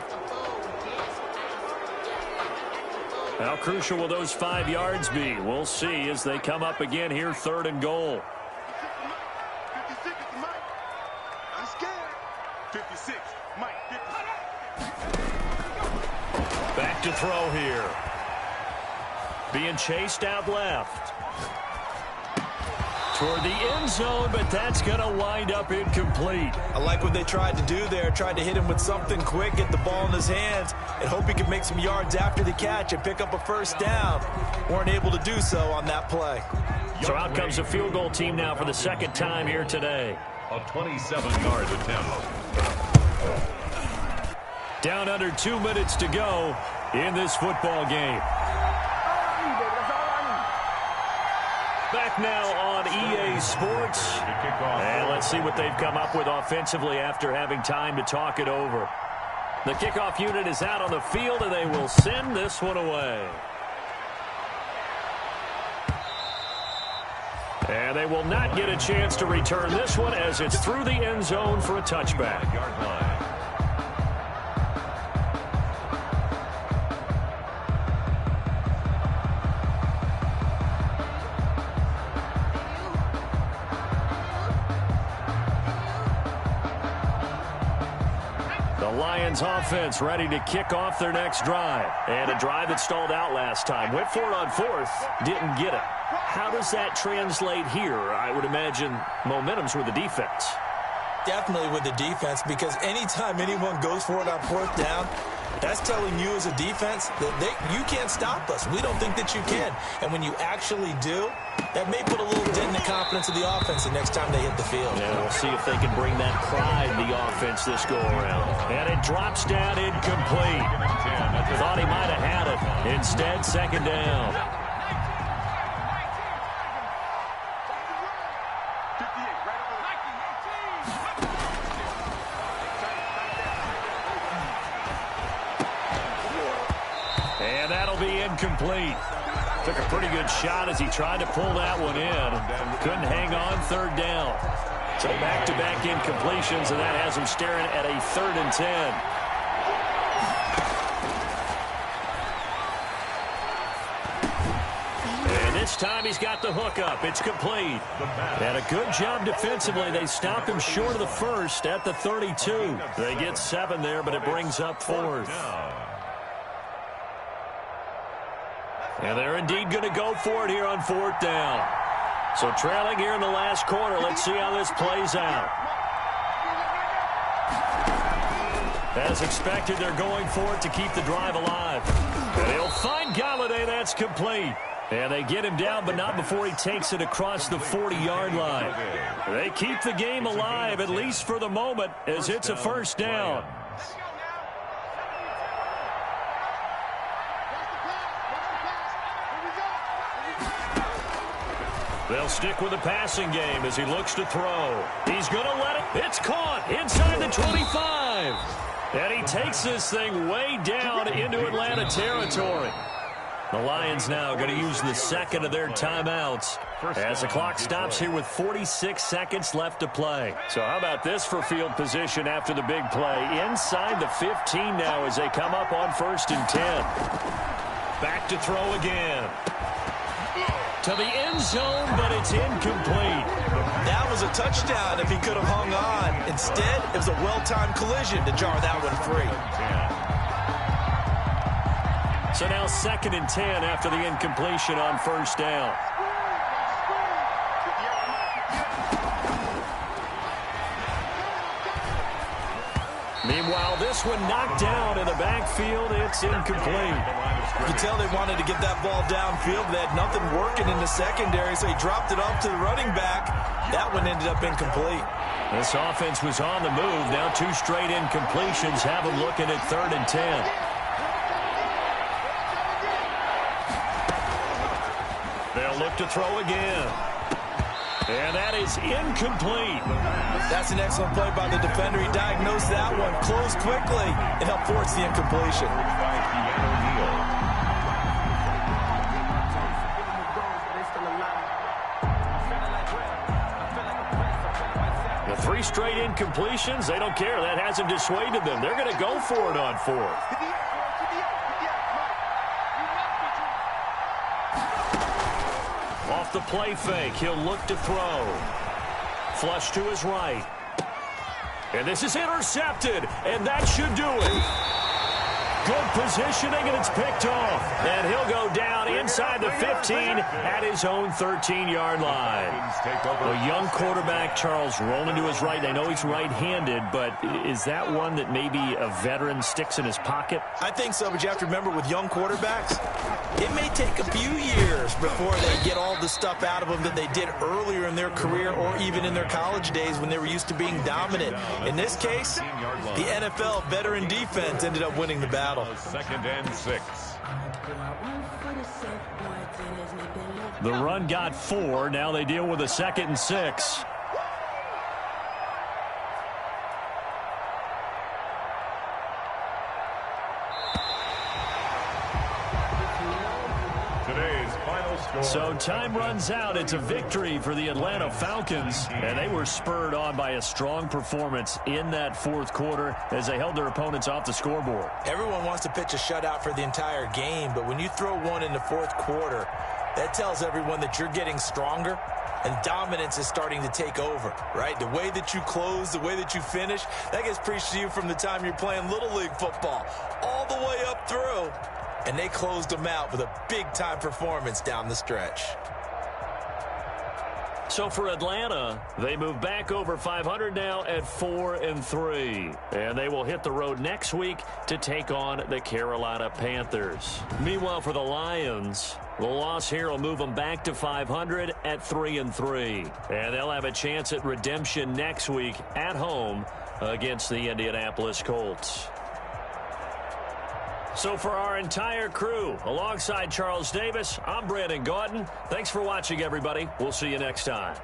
How crucial will those 5 yards be? We'll see as they come up again here, third and goal. 56, Mike. I'm scared. 56, Mike. 56. Back to throw here. Being chased out left. Toward the end zone, but that's going to wind up incomplete. I like what they tried to do there. Tried to hit him with something quick, get the ball in his hands, and hope he could make some yards after the catch and pick up a first down. Weren't able to do so on that play. So out comes the field goal team now for the second time here today. A 27-yard attempt. Down under 2 minutes to go in this football game. Back now on EA Sports. And let's see what they've come up with offensively after having time to talk it over. The kickoff unit is out on the field, and they will send this one away. And they will not get a chance to return this one as it's through the end zone for a touchback. Yard line. Lions offense ready to kick off their next drive. And a drive that stalled out last time. Went for it on fourth, didn't get it. How does that translate here? I would imagine momentum's with the defense. Definitely with the defense, because anytime anyone goes for it on fourth down, that's telling you as a defense that you can't stop us. We don't think that you can. And when you actually do, that may put a little dent in the confidence of the offense the next time they hit the field. Yeah, we'll see if they can bring that pride in the offense this go-around. And it drops down incomplete. Thought he might have had it. Instead, second down. And that'll be incomplete. Took a pretty good shot as he tried to pull that one in. Couldn't hang on, third down. So back-to-back incompletions, and that has him staring at a 3rd and 10. And this time he's got the hook up. It's complete. And a good job defensively. They stop him short of the first at the 32. They get 7 there, but it brings up 4th. And they're indeed going to go for it here on 4th down. So trailing here in the last quarter. Let's see how this plays out. As expected, they're going for it to keep the drive alive. And he'll find Galladay. That's complete. And they get him down, but not before he takes it across the 40-yard line. They keep the game alive, at least for the moment, as it's a first down. They'll stick with the passing game as he looks to throw. He's going to let it. It's caught inside the 25. And he takes this thing way down into Atlanta territory. The Lions now going to use the second of their timeouts as the clock stops here with 46 seconds left to play. So how about this for field position after the big play? Inside the 15 now as they come up on 1st and 10. Back to throw again. To the end zone, but it's incomplete. That was a touchdown if he could have hung on. Instead, it was a well-timed collision to jar that one free. So now 2nd and 10 after the incompletion on 1st down. Meanwhile, this one knocked down in the backfield. It's incomplete. You can tell they wanted to get that ball downfield. They had nothing working in the secondary, so he dropped it off to the running back. That one ended up incomplete. This offense was on the move. Now 2 straight incompletions have them looking at 3rd and 10. They'll look to throw again. And that is incomplete. That's an excellent play by the defender. He diagnosed that one, closed quickly, and helped force the incompletion. The 3 straight incompletions, they don't care. That hasn't dissuaded them. They're going to go for it on 4th. Off the play fake, he'll look to throw. Flush to his right. And this is intercepted, and that should do it. Good positioning, and it's picked off. And he'll go down inside the 15 at his own 13-yard line. A young quarterback, Charles, rolling to his right. I know he's right-handed, but is that one that maybe a veteran sticks in his pocket? I think so, but you have to remember with young quarterbacks, it may take a few years before they get all the stuff out of them that they did earlier in their career or even in their college days when they were used to being dominant. In this case, the NFL veteran defense ended up winning the battle. 2nd and 6. The run got 4. Now they deal with a 2nd and 6. Today's final score. So time runs out. It's a victory for the Atlanta Falcons, and they were spurred on by a strong performance in that 4th quarter as they held their opponents off the scoreboard. Everyone wants to pitch a shutout for the entire game, but when you throw one in the 4th quarter, that tells everyone that you're getting stronger and dominance is starting to take over, right? The way that you close, the way that you finish, that gets preached to you from the time you're playing Little League football all the way up through. And they closed them out with a big-time performance down the stretch. So for Atlanta, they move back over 500 now at 4-3. And they will hit the road next week to take on the Carolina Panthers. Meanwhile, for the Lions, the loss here will move them back to 500 at 3-3. And they'll have a chance at redemption next week at home against the Indianapolis Colts. So for our entire crew, alongside Charles Davis, I'm Brandon Gaudin. Thanks for watching, everybody. We'll see you next time.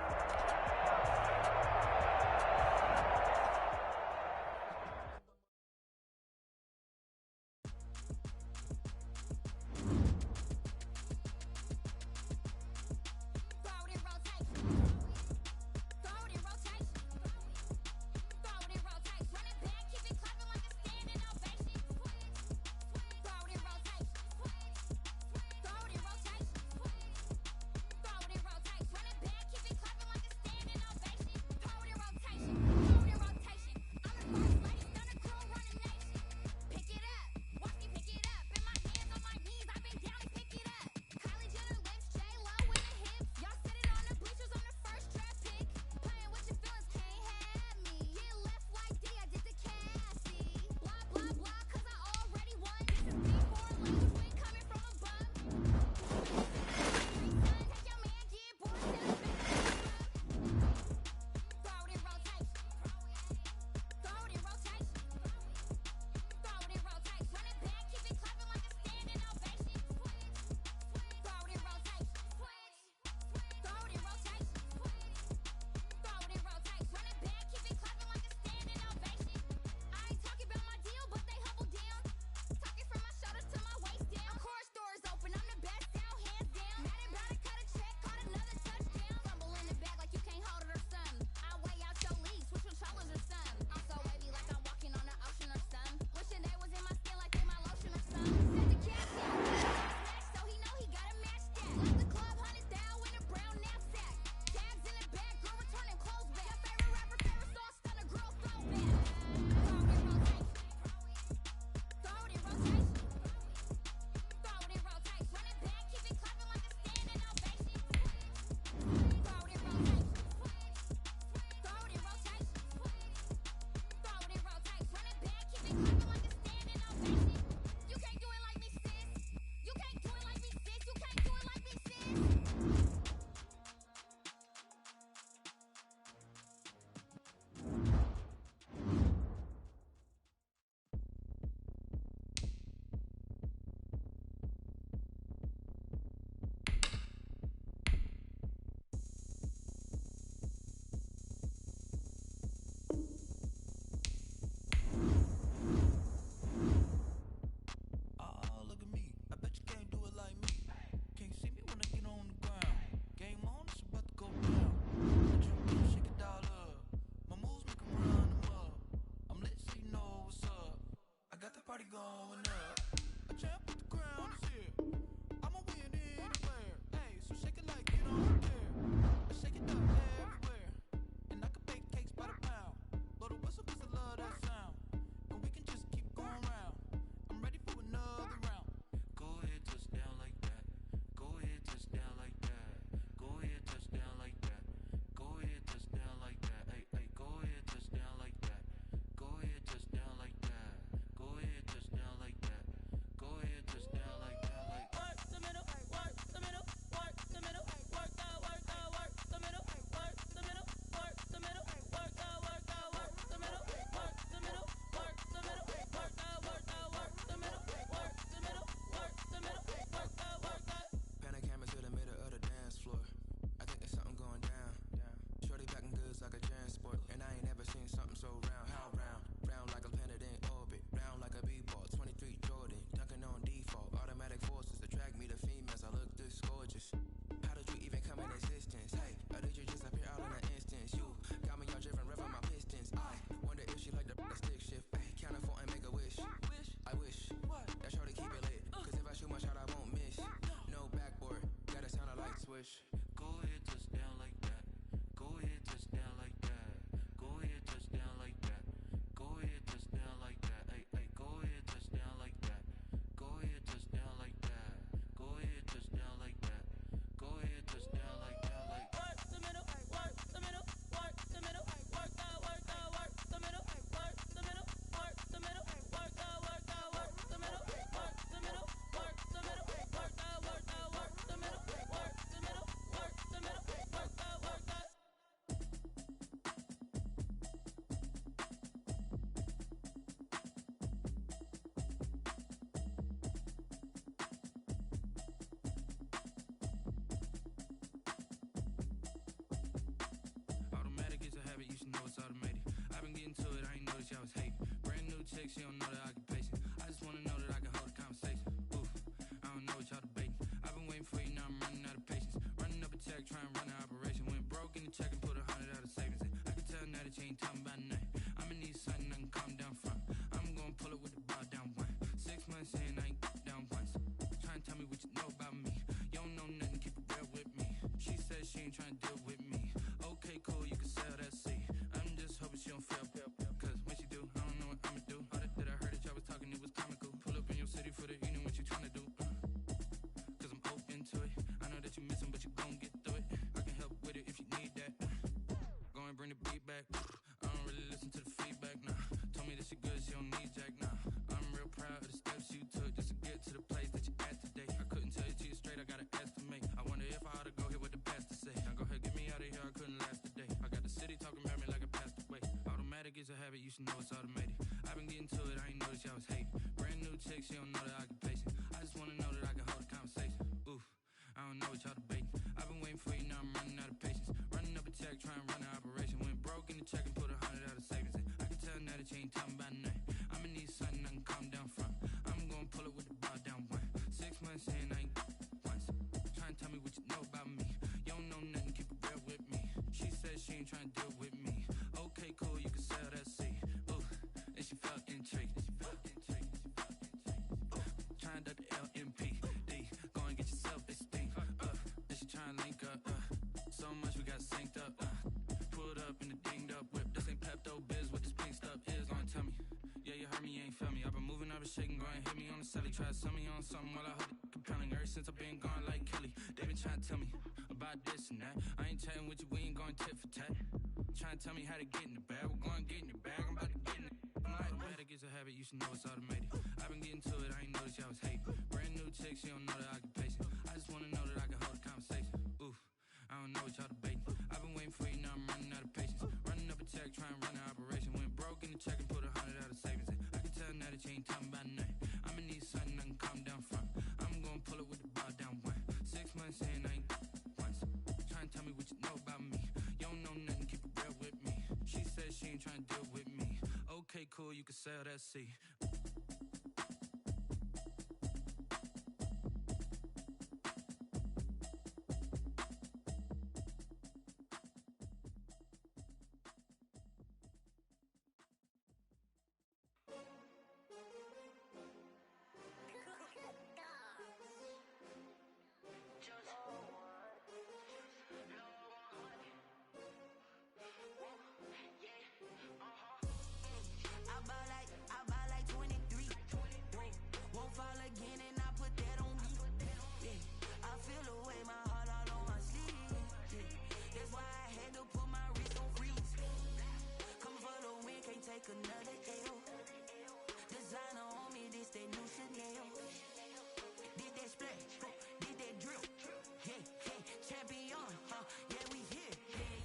chick, she don't know that occupation. I just wanna know that I can hold a conversation. Oof, I don't know what y'all debating. I've been waiting for you, now I'm running out of patience. Running up a check, trying to run an operation. Went broke in the check and put 100 out of savings in. I can tell now that you ain't talking about nothing. I'ma need something I can calm down from. I'm gonna pull it with the bar down one. 6 months in, I ain't down once. Trying to tell me what you know about me. You don't know nothing, keep it real with me. She said she ain't trying to deal with me. Okay, cool, you can sell that seat. I'm just hoping she don't fail. Cause when she do, I don't know what I'ma do. All that I heard that y'all was talking, it was comical. Pull up in your city for the evening, what you trying to do? Cause I'm open to it. I know that you missing, but you gon' get through it. I can help with it if you need that. Go and bring the beat back. I don't really listen to the feedback, nah. Told me that she good, she don't need jack, nah. I'm real proud of the steps you took just to get to the place that you at today. I couldn't tell you to you straight, I gotta estimate. I wonder if I ought to go here what the pastor say. Now go ahead, get me out of here, I couldn't last a day. I got the city talking about me like I passed away. Automatic is a habit, you should know it's automated. I've been getting to it, I ain't noticed y'all was hating. Brand new chick, she don't know the occupation. I just wanna know that I can hold a conversation. Oof, I don't know what y'all debating. I've been waiting for you, now I'm running out of patience. Running up a check, trying to run an operation. Went broke in the check and put 100 out of savings in. I can tell now that you ain't talking about nothing. I'ma need something I can calm down from. I'm gonna pull it with the bar down one. 6 months in, I ain't once. Trying to tell me what you know about me. You don't know nothing, keep it real with me. She said she ain't trying to deal with me. Okay, cool, you can sell that seat. Ooh, and she felt intrigued. Trying to the LMPD. Go and get yourself this thing. Then she trying to link up. So much we got synced up. Pulled up in the dinged up whip. This ain't Pepto Biz, what this pink stuff is. Gonna tell me. Yeah, you heard me, you ain't felt me. I've been moving, I've been shaking, go and hit me on the celly. Try to sell me on something while I hold it compelling. Ever since I've been gone like Kelly, they been trying to tell me about this and that. I ain't chatting with you, we ain't going tit for tat. Trying to tell me how to get in the bag. We're going to get in the bag, I'm about to get in it. I'm like, automatic is a habit, you should know it's automated. I've been getting to it, I ain't noticed y'all was hating. Brand new chick, she don't know the occupation. I just wanna know that I can hold a conversation. Oof, I don't know what y'all debating. I've been waiting for you, now I'm running out of patience. Running up a check, trying to run an operation. Went broke in the check and put 100 out of savings in. I can tell now that you ain't talking about nothing. I'ma need something I can calm down from. I'm gonna pull it with the bar down one. 6 months in, I ain't once. Trying to tell me what you know about me. You don't know nothing, keep it real with me. She said she ain't trying to deal with me. Okay, cool, you can sell that seat. Take another L. Designer on me, this that new Chanel. Did that splash, did that drip. Yeah, champion, yeah, we here.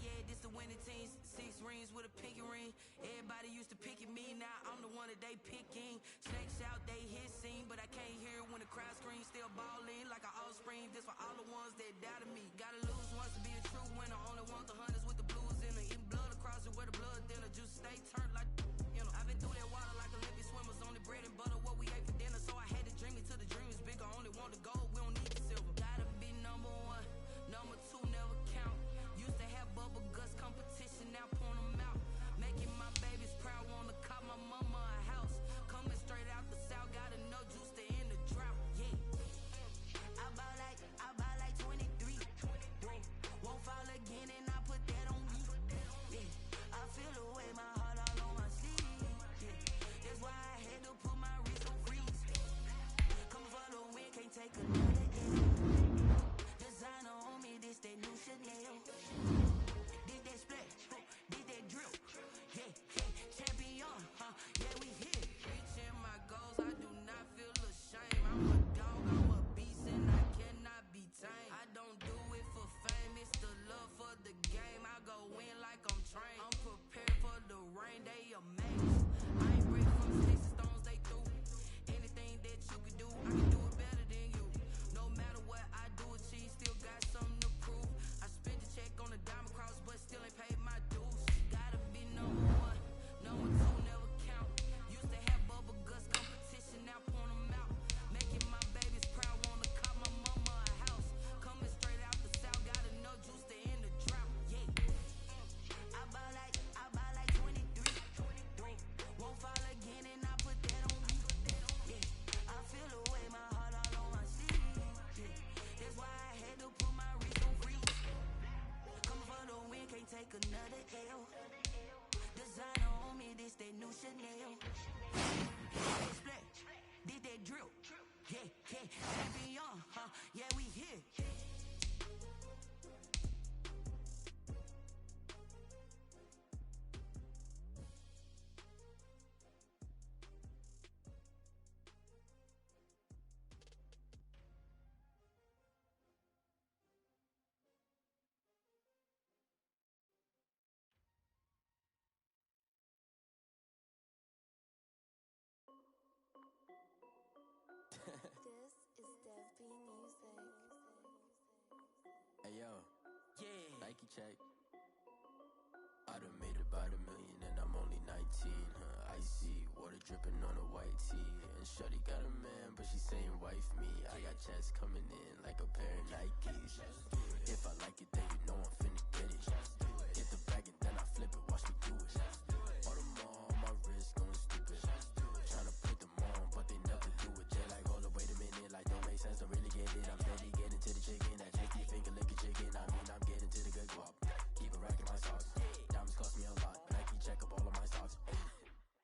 Yeah, this the winning team. 6 rings with a pinky ring. Everybody used to pick at me, now I'm the one that they picking. Snakes out, they hit scene, but I can't hear when the crowd screams. Still ballin' like an offspring. This for all the ones that doubted me. Gotta lose once to be a true winner. Only want the hunters with the blues in it. Eating blood across it where the blood thinner. Juice stay turned like, you know. I've been through that water like Olympic swimmers. Only bread and butter, what we ate for dinner. So I had to dream it till the dream is bigger. Only want the gold, we don't need the silver. Gotta be number 1, number 2 never count. Used to have bubble guts competition, now point them out. Making my babies proud, wanna cop my mama a house. Coming straight out the south, gotta know juice to end the drought. Yeah, I buy like 23. Won't fall again, and I put and beyond, yeah, we here. Hey yo, yeah. Nike check. I done made about $1 million and I'm only 19. Icy water dripping on a white tee. And shorty got a man, but she saying wife me. I got checks coming in like a pair of Nikes. If I like it, then you know I'm finna get it. Get the bag and then I flip it. Watch me do it. All them on my wrist going stupid. Tryna put them on, but they never do it. They like, hold up, wait a minute. Like, don't make sense, don't really get it. I'm steady getting to the chicken. That tasty finger licking chicken. I mean, I'm getting to the good guap. Keep a rack in my socks. Diamonds cost me a lot. Nike check up all of my socks.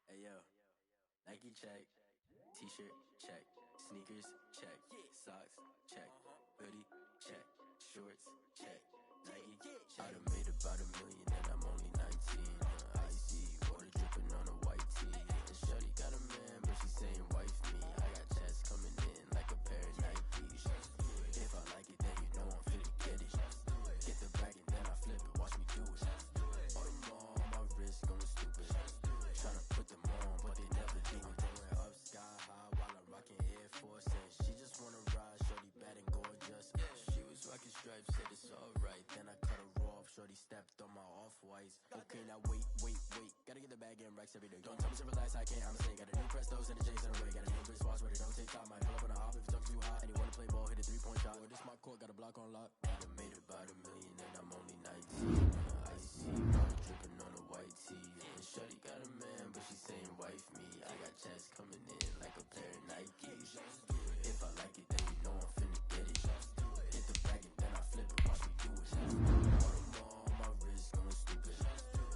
Hey yo, Nike check. T-shirt check. Sneakers check. Socks check. Hoodie check. Shorts check. Nike I done made about $1 million and I'm only 19. Icy water dripping on a white tee. And shorty got a man, but she saying wife me. I got checks coming in like a pair of Nikes. If I like it, then you know I'm finna get it. Get the bag and then I flip it. Watch me do it. All them on my wrist going stupid. Tryna put them on, but they never do it. Going up sky high while I'm rocking Air Force. And she just wanna ride, shorty bad and gorgeous. She was rocking stripes, said it's alright. Then I cut her off, shorty stepped on my off-whites. Okay, now wait. Gotta get the bag and racks every day. Don't tell me to relax, I can't, I'ma say. Got a new Prestos and a J's in a way. Got a new wristwatch, but it don't take time. I pull up on a hop if it's too hot. And you wanna play ball, hit a 3-point shot. Well, this my court, got a block on lock. I done made about $1 million and I'm only 19. Icy water dripping on a white tee. And shorty got a man, but she saying wife me. I got checks coming in like a pair of Nikes. If I like it, then you know I'm finna get it. Get the bag and then I flip it. Watch me do it. All them on my wrist going stupid.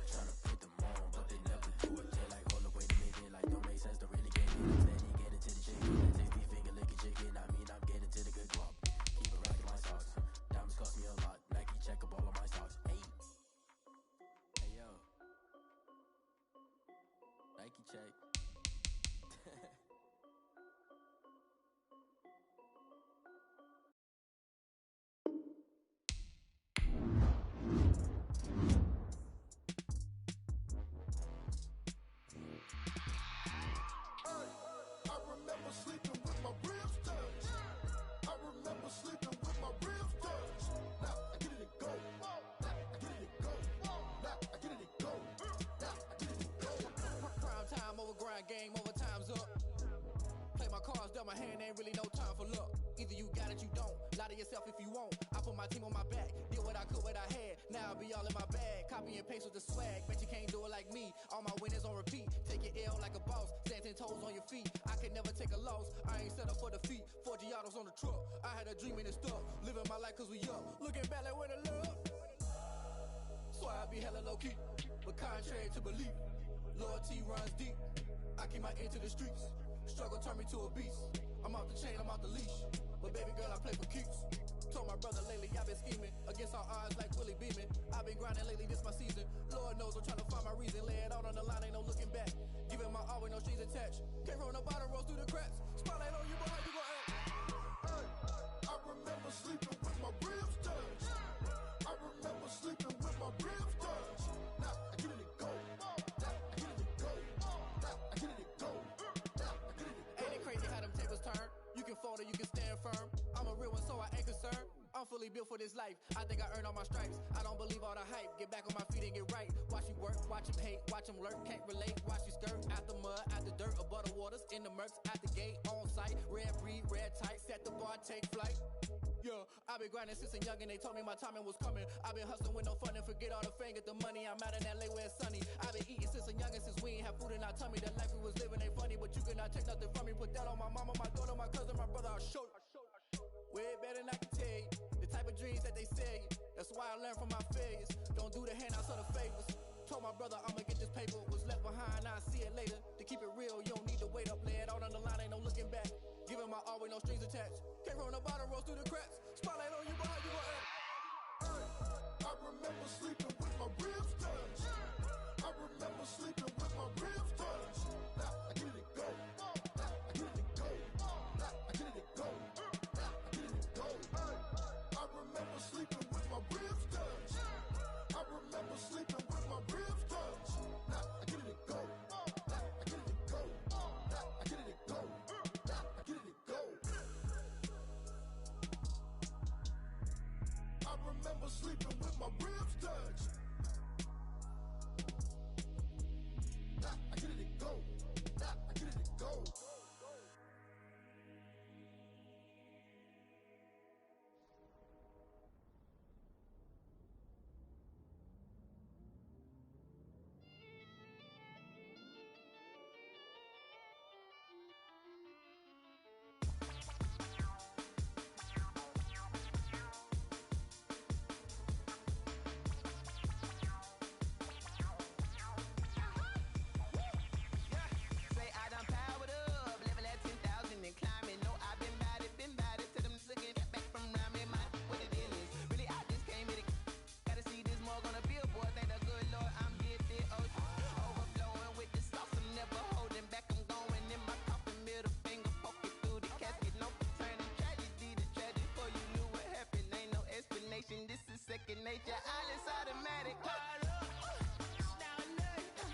Tryna put them on, but they never do it. They like, hold up, wait a minute. Like, don't make sense, don't really get it. I'm steady getting to the chicken. That tasty finger licking chicken. I mean, I'm getting to the good guap. Keep a rack in my socks. Diamonds cost me a lot. Nike check up all of my socks. Hey yo, Nike check. I remember sleeping with my ribs touched. I remember sleeping with my ribs touched. Now I get it and go. Now I get it and go. Now I get it and go. Now I get it and go. Prime time over grind game, over time's up. Play my cards, dealt my hand, ain't really no time for luck. Either you got it, you don't. Lie to yourself if you won't. I put my team on my back, did what I could, what I had. Now I'll be all in my bag, copy and paste with the swag. Bet you can't do it like me. All my winners on repeat. Take your L like a boss, stand 10 toes on your feet. I can never take a loss. I ain't set up for defeat. 4 Giottos on the truck. I had a dream and it stuck. Living my life cause we up. Looking back like where the love. So I be hella low key, but contrary to belief, loyalty runs deep. I keep my ear to the streets. Struggle turned me to a beast. I'm off the chain, I'm off the leash. But baby girl, I play for keeps. Told my brother lately I've been scheming against all odds like Willie Beeman. I've been grinding lately, this my season. Lord knows I'm trying to find my reason. Lay it out on the line, ain't no looking back. Giving my all with no strings attached. Can't roll no bottle, rolls through the cracks. Spotlight on you, but how you gon' act? I remember sleeping with my ribs touched. I remember sleeping with my ribs touched. Now I get it and go. Now I get it and go. Now I get it and go. Now I get it and go. Ain't it crazy how them tables turn? You can fold or you can stand firm. I'm a real one, so I ain't concerned. I'm fully built for this life. I think I earned all my stripes. I don't believe all the hype. Get back on my feet and get right. Watch you work, watch him hate, watch him lurk. Can't relate, watch you skirt. Out the mud, out the dirt, above the waters, in the murks, out the gate, on site. Red breed, red tight, set the bar, take flight. Yeah, I been grinding since a young and they told me my timing was coming. I been hustling with no fun and forget all the fame, get the money. I'm out in LA where it's sunny. I been eating since a young and since we ain't have food in our tummy. The life we was living ain't funny, but you cannot take nothing from me. Put that on my mama, my daughter, my cousin, my brother. I'll show you. Way better than I can tell you. The type of dreams that they sell you. That's why I learned from my failures. Don't do the handouts or the favors. Told my brother I'ma get this paper. Was left behind, I'll see it later. To keep it real, you don't need to wait up. Lay it out on the line, ain't no looking back. Giving my all with no strings attached. Came from the bottom, rose through the cracks. Spotlight on you, but how you gon' act? I remember sleeping with my ribs touched. I remember sleeping with my ribs touched. Now I get it go. Now I get it go. Now I get it go. Now I get it go. I remember sleeping with my ribs touched. I remember sleeping with my ribs touched. Now I get it go. Now I get it go. Now I get it go. Now I get it go. I remember sleeping with my ribs touched. Now I get it go. Now I get it go. Say I done powered up, level at 10,000 and climbing. No, I've been bad it to them looking back from around me. My what the deal is, really I just came here to gotta see this more on a billboard. Thank the good Lord I'm gifted. Oh, overflowing with the sauce, I'm never holding back. I'm going in my coffin, middle finger poking through the casket. No turning tragedy to tragic. Before you knew what happened, ain't no explanation. This is second nature. All is automatic. Caught up. It's now or nothing.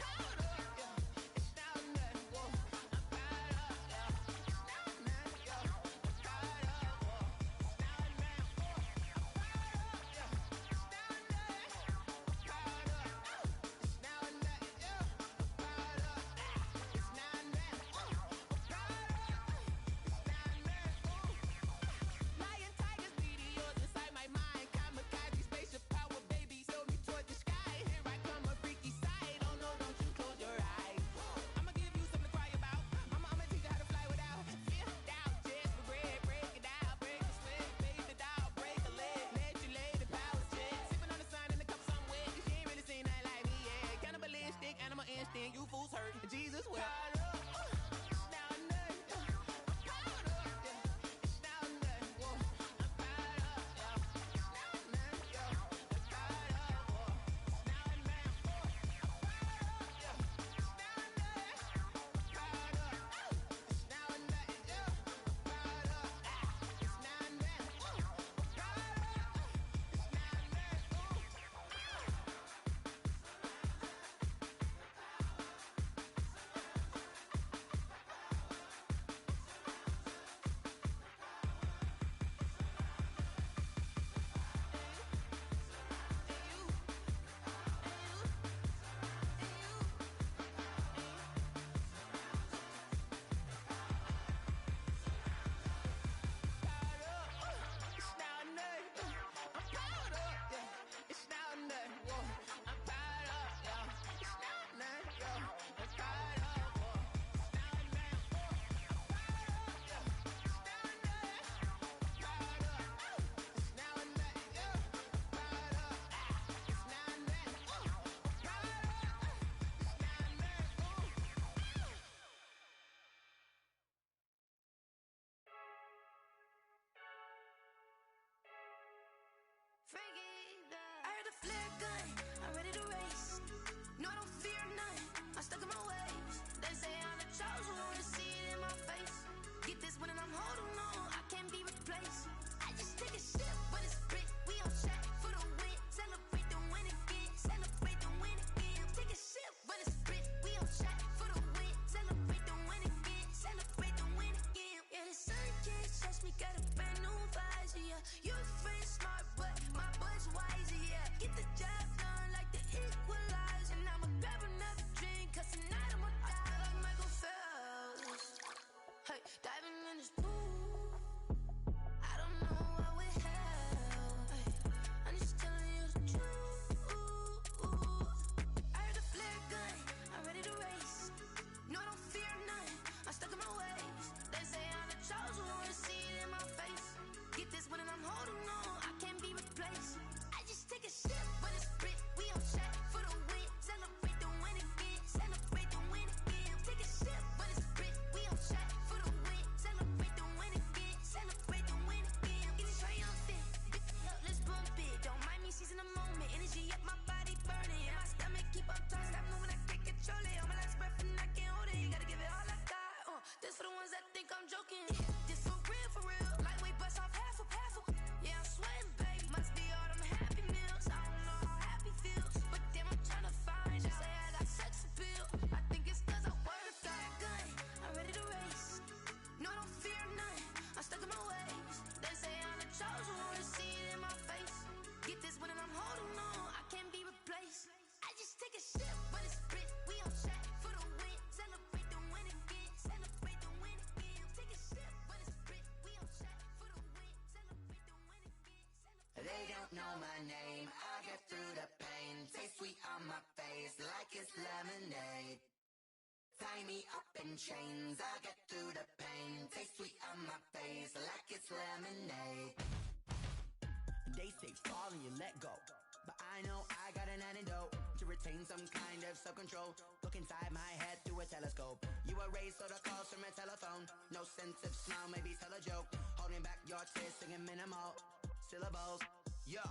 Caught up. Yeah. It's now or nothing. Whoa. I'm caught up. Yeah. It's now or nothing. Yeah. I'm caught up. Whoa. It's now or nothing. Whoa. I'm caught up. Yeah. It's now or nothing. Caught up. It's now or nothing. Yeah. I'm caught up. It's now or nothing. Whoa. I'm caught up. It's now or nothing. Lion, tigers, meteors inside my mind. Kamikaze, spaceship power, baby, sail me toward the sky. Here I come, a freaky side. Oh no, don't you close your eyes. I'ma give you something to cry about. I'ma teach you how to fly without fear, doubt, just regret. Break it out, break the sweat, baby, the doll, break a leg. Let you lay the power jet. Sipping on the sun in the cup somewhere. Cause you ain't really seen nothing like me, yeah. Cannibalistic, animal instinct, you fools hurt. Jesus will. Caught up. It's now or nothing. I'm caught up. Yeah. It's now or nothing. Whoa. I'm caught up. Yeah. It's now or nothing. Yeah. I'm caught up. Whoa. It's now or nothing. Whoa. I'm caught up. Yeah. It's now or nothing. Caught up. It's now or nothing. Yeah. I'm caught up. It's now or nothing. Whoa. I'm caught up. It's now or It's now or nothing. I'm caught up, yeah. It's now or nothing. Whoa. I'm caught up, yeah. It's now or nothing, yeah. I'm caught up, whoa. It's now or nothing, whoa. I'm caught up, yeah. It's now or nothing. Caught up. It's now or nothing, yeah. I'm caught up. It's now or nothing, whoa. I'm caught up. It's now or nothing, whoa. I heard a flare gun, I'm ready to race. No, I don't fear nothing, I'm stuck in my ways. They say I'm the chosen one, see it in my face. Get this one and I'm holding on, I can't be replaced. I just take a sip, but it's brick, we on shot for the win. Celebrate the win again, celebrate the win again. Take a sip, but it's brick, we on shot for the win. Celebrate the win again, celebrate the win again. Yeah, the sun can't touch me, got a brand new visor, yeah. Your friend smart, but my boy's wiser, yeah. Get the job done like the equalizer. And I'ma grab another drink, cause tonight I'ma die like Michael Phelps. Hey, diving in this pool, I don't know what we have. Hey, I'm just telling you the truth. I heard a flare gun, I'm ready to race. No, I don't fear nothing, I'm stuck in my ways. They say I'm the chosen one, see it in my face. Get this one and I'm holding on, I can't be replaced. I just take a sip, but it's brick, in chains. I get through the pain. Taste sweet on my face like it's lemonade. They say fall and you let go, but I know I got an antidote to retain some kind of self-control. Look inside my head through a telescope. You erase all the calls from a telephone. No sense of smile, maybe tell a joke. Holding back your tears, singing minimal syllables. Yeah,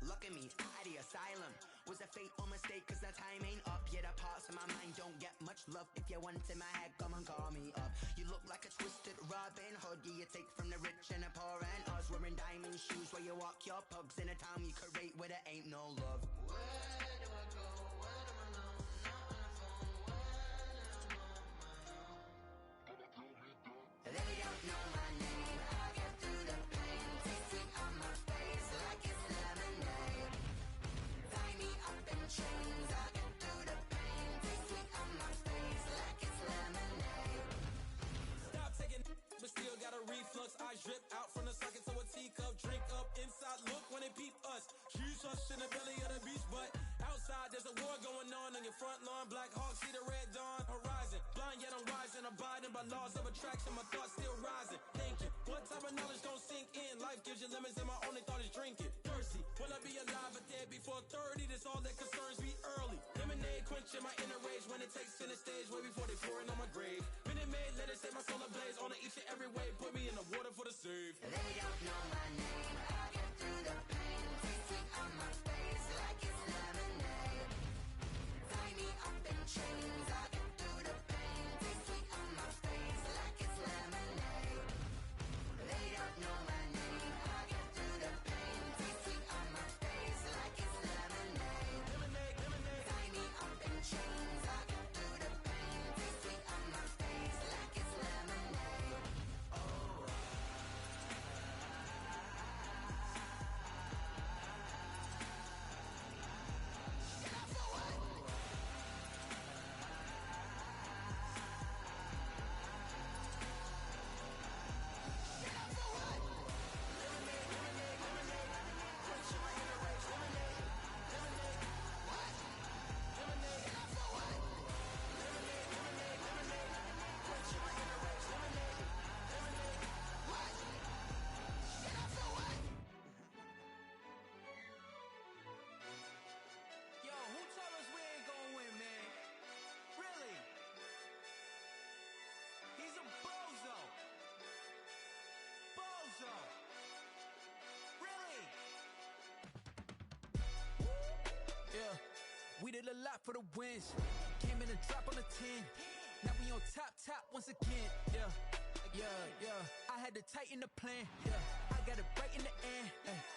look at me, out the asylum. Was a fate or mistake, cause the time ain't up. Yet the parts of my mind don't get much love. If you want in my head, come and call me up. You look like a twisted Robin Hood. Yeah, you take from the rich and the poor and us. Wearing diamond shoes where you walk your pugs in a town you create where there ain't no love. Where do I go? Where do I know? Not on the phone. Where am I on my own? They don't know my name. I get through the pain. Taste sweet on my face like it's lemonade. Tie me up in chains. I get through the pain. Taste sweet on my face like it's lemonade. Stop taking, but still got a reflux. Eyes drip out from the socket to a teacup. Drink up inside, look when they peep us. Huge us in the belly of the beach, but outside there's a war going on your front lawn. Black Hawk, see the red dawn horizon. Blind yet I'm rising, abiding by laws of attraction. My thoughts still rising. Thinking, what type of knowledge don't sink in? Life gives you lemons and my only thought is drinking. Thirsty, will I be alive or dead before 30? That's all that concerns me early. Lemonade quenching my inner rage when it takes center stage way before they pour it on my grave. Minute Maid, let it set my soul ablaze on each and every way. Put me in the water for the save. They don't know my name. I get through the pain. Taste sweet on my face like it's lemonade. Tie me up in chains. I get through the pain. Taste sweet on my face like it's lemonade. They don't know my name. I get through the pain. Taste sweet on my face like it's lemonade. Tie me up in chains. I get through the pain. Taste sweet on my face like it's lemonade. Yo, who told us we ain't gonna win, man? Really? He's a bozo. Bozo. Really? Yeah, we did a lot for the wins. Came in a drop on the 10. Now we on top once again. Yeah. I had to tighten the plan. Yeah, I got it right in the end.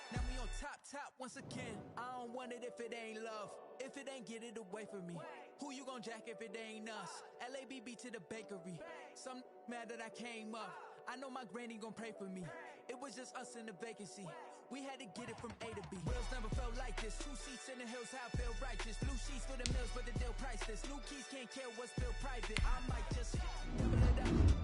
Now we on top once again. I don't want it if it ain't love. If it ain't, get it away from me. Who you gon' jack if it ain't us? LABB to the bakery. Some mad that I came up. I know my granny gon' pray for me. It was just us in the vacancy. We had to get it from A to B. Wheels never felt like this. 2 seats in the hills, how I feel righteous. Blue sheets for the mills, but the deal priceless. New keys can't care what's still private. I might just double it up.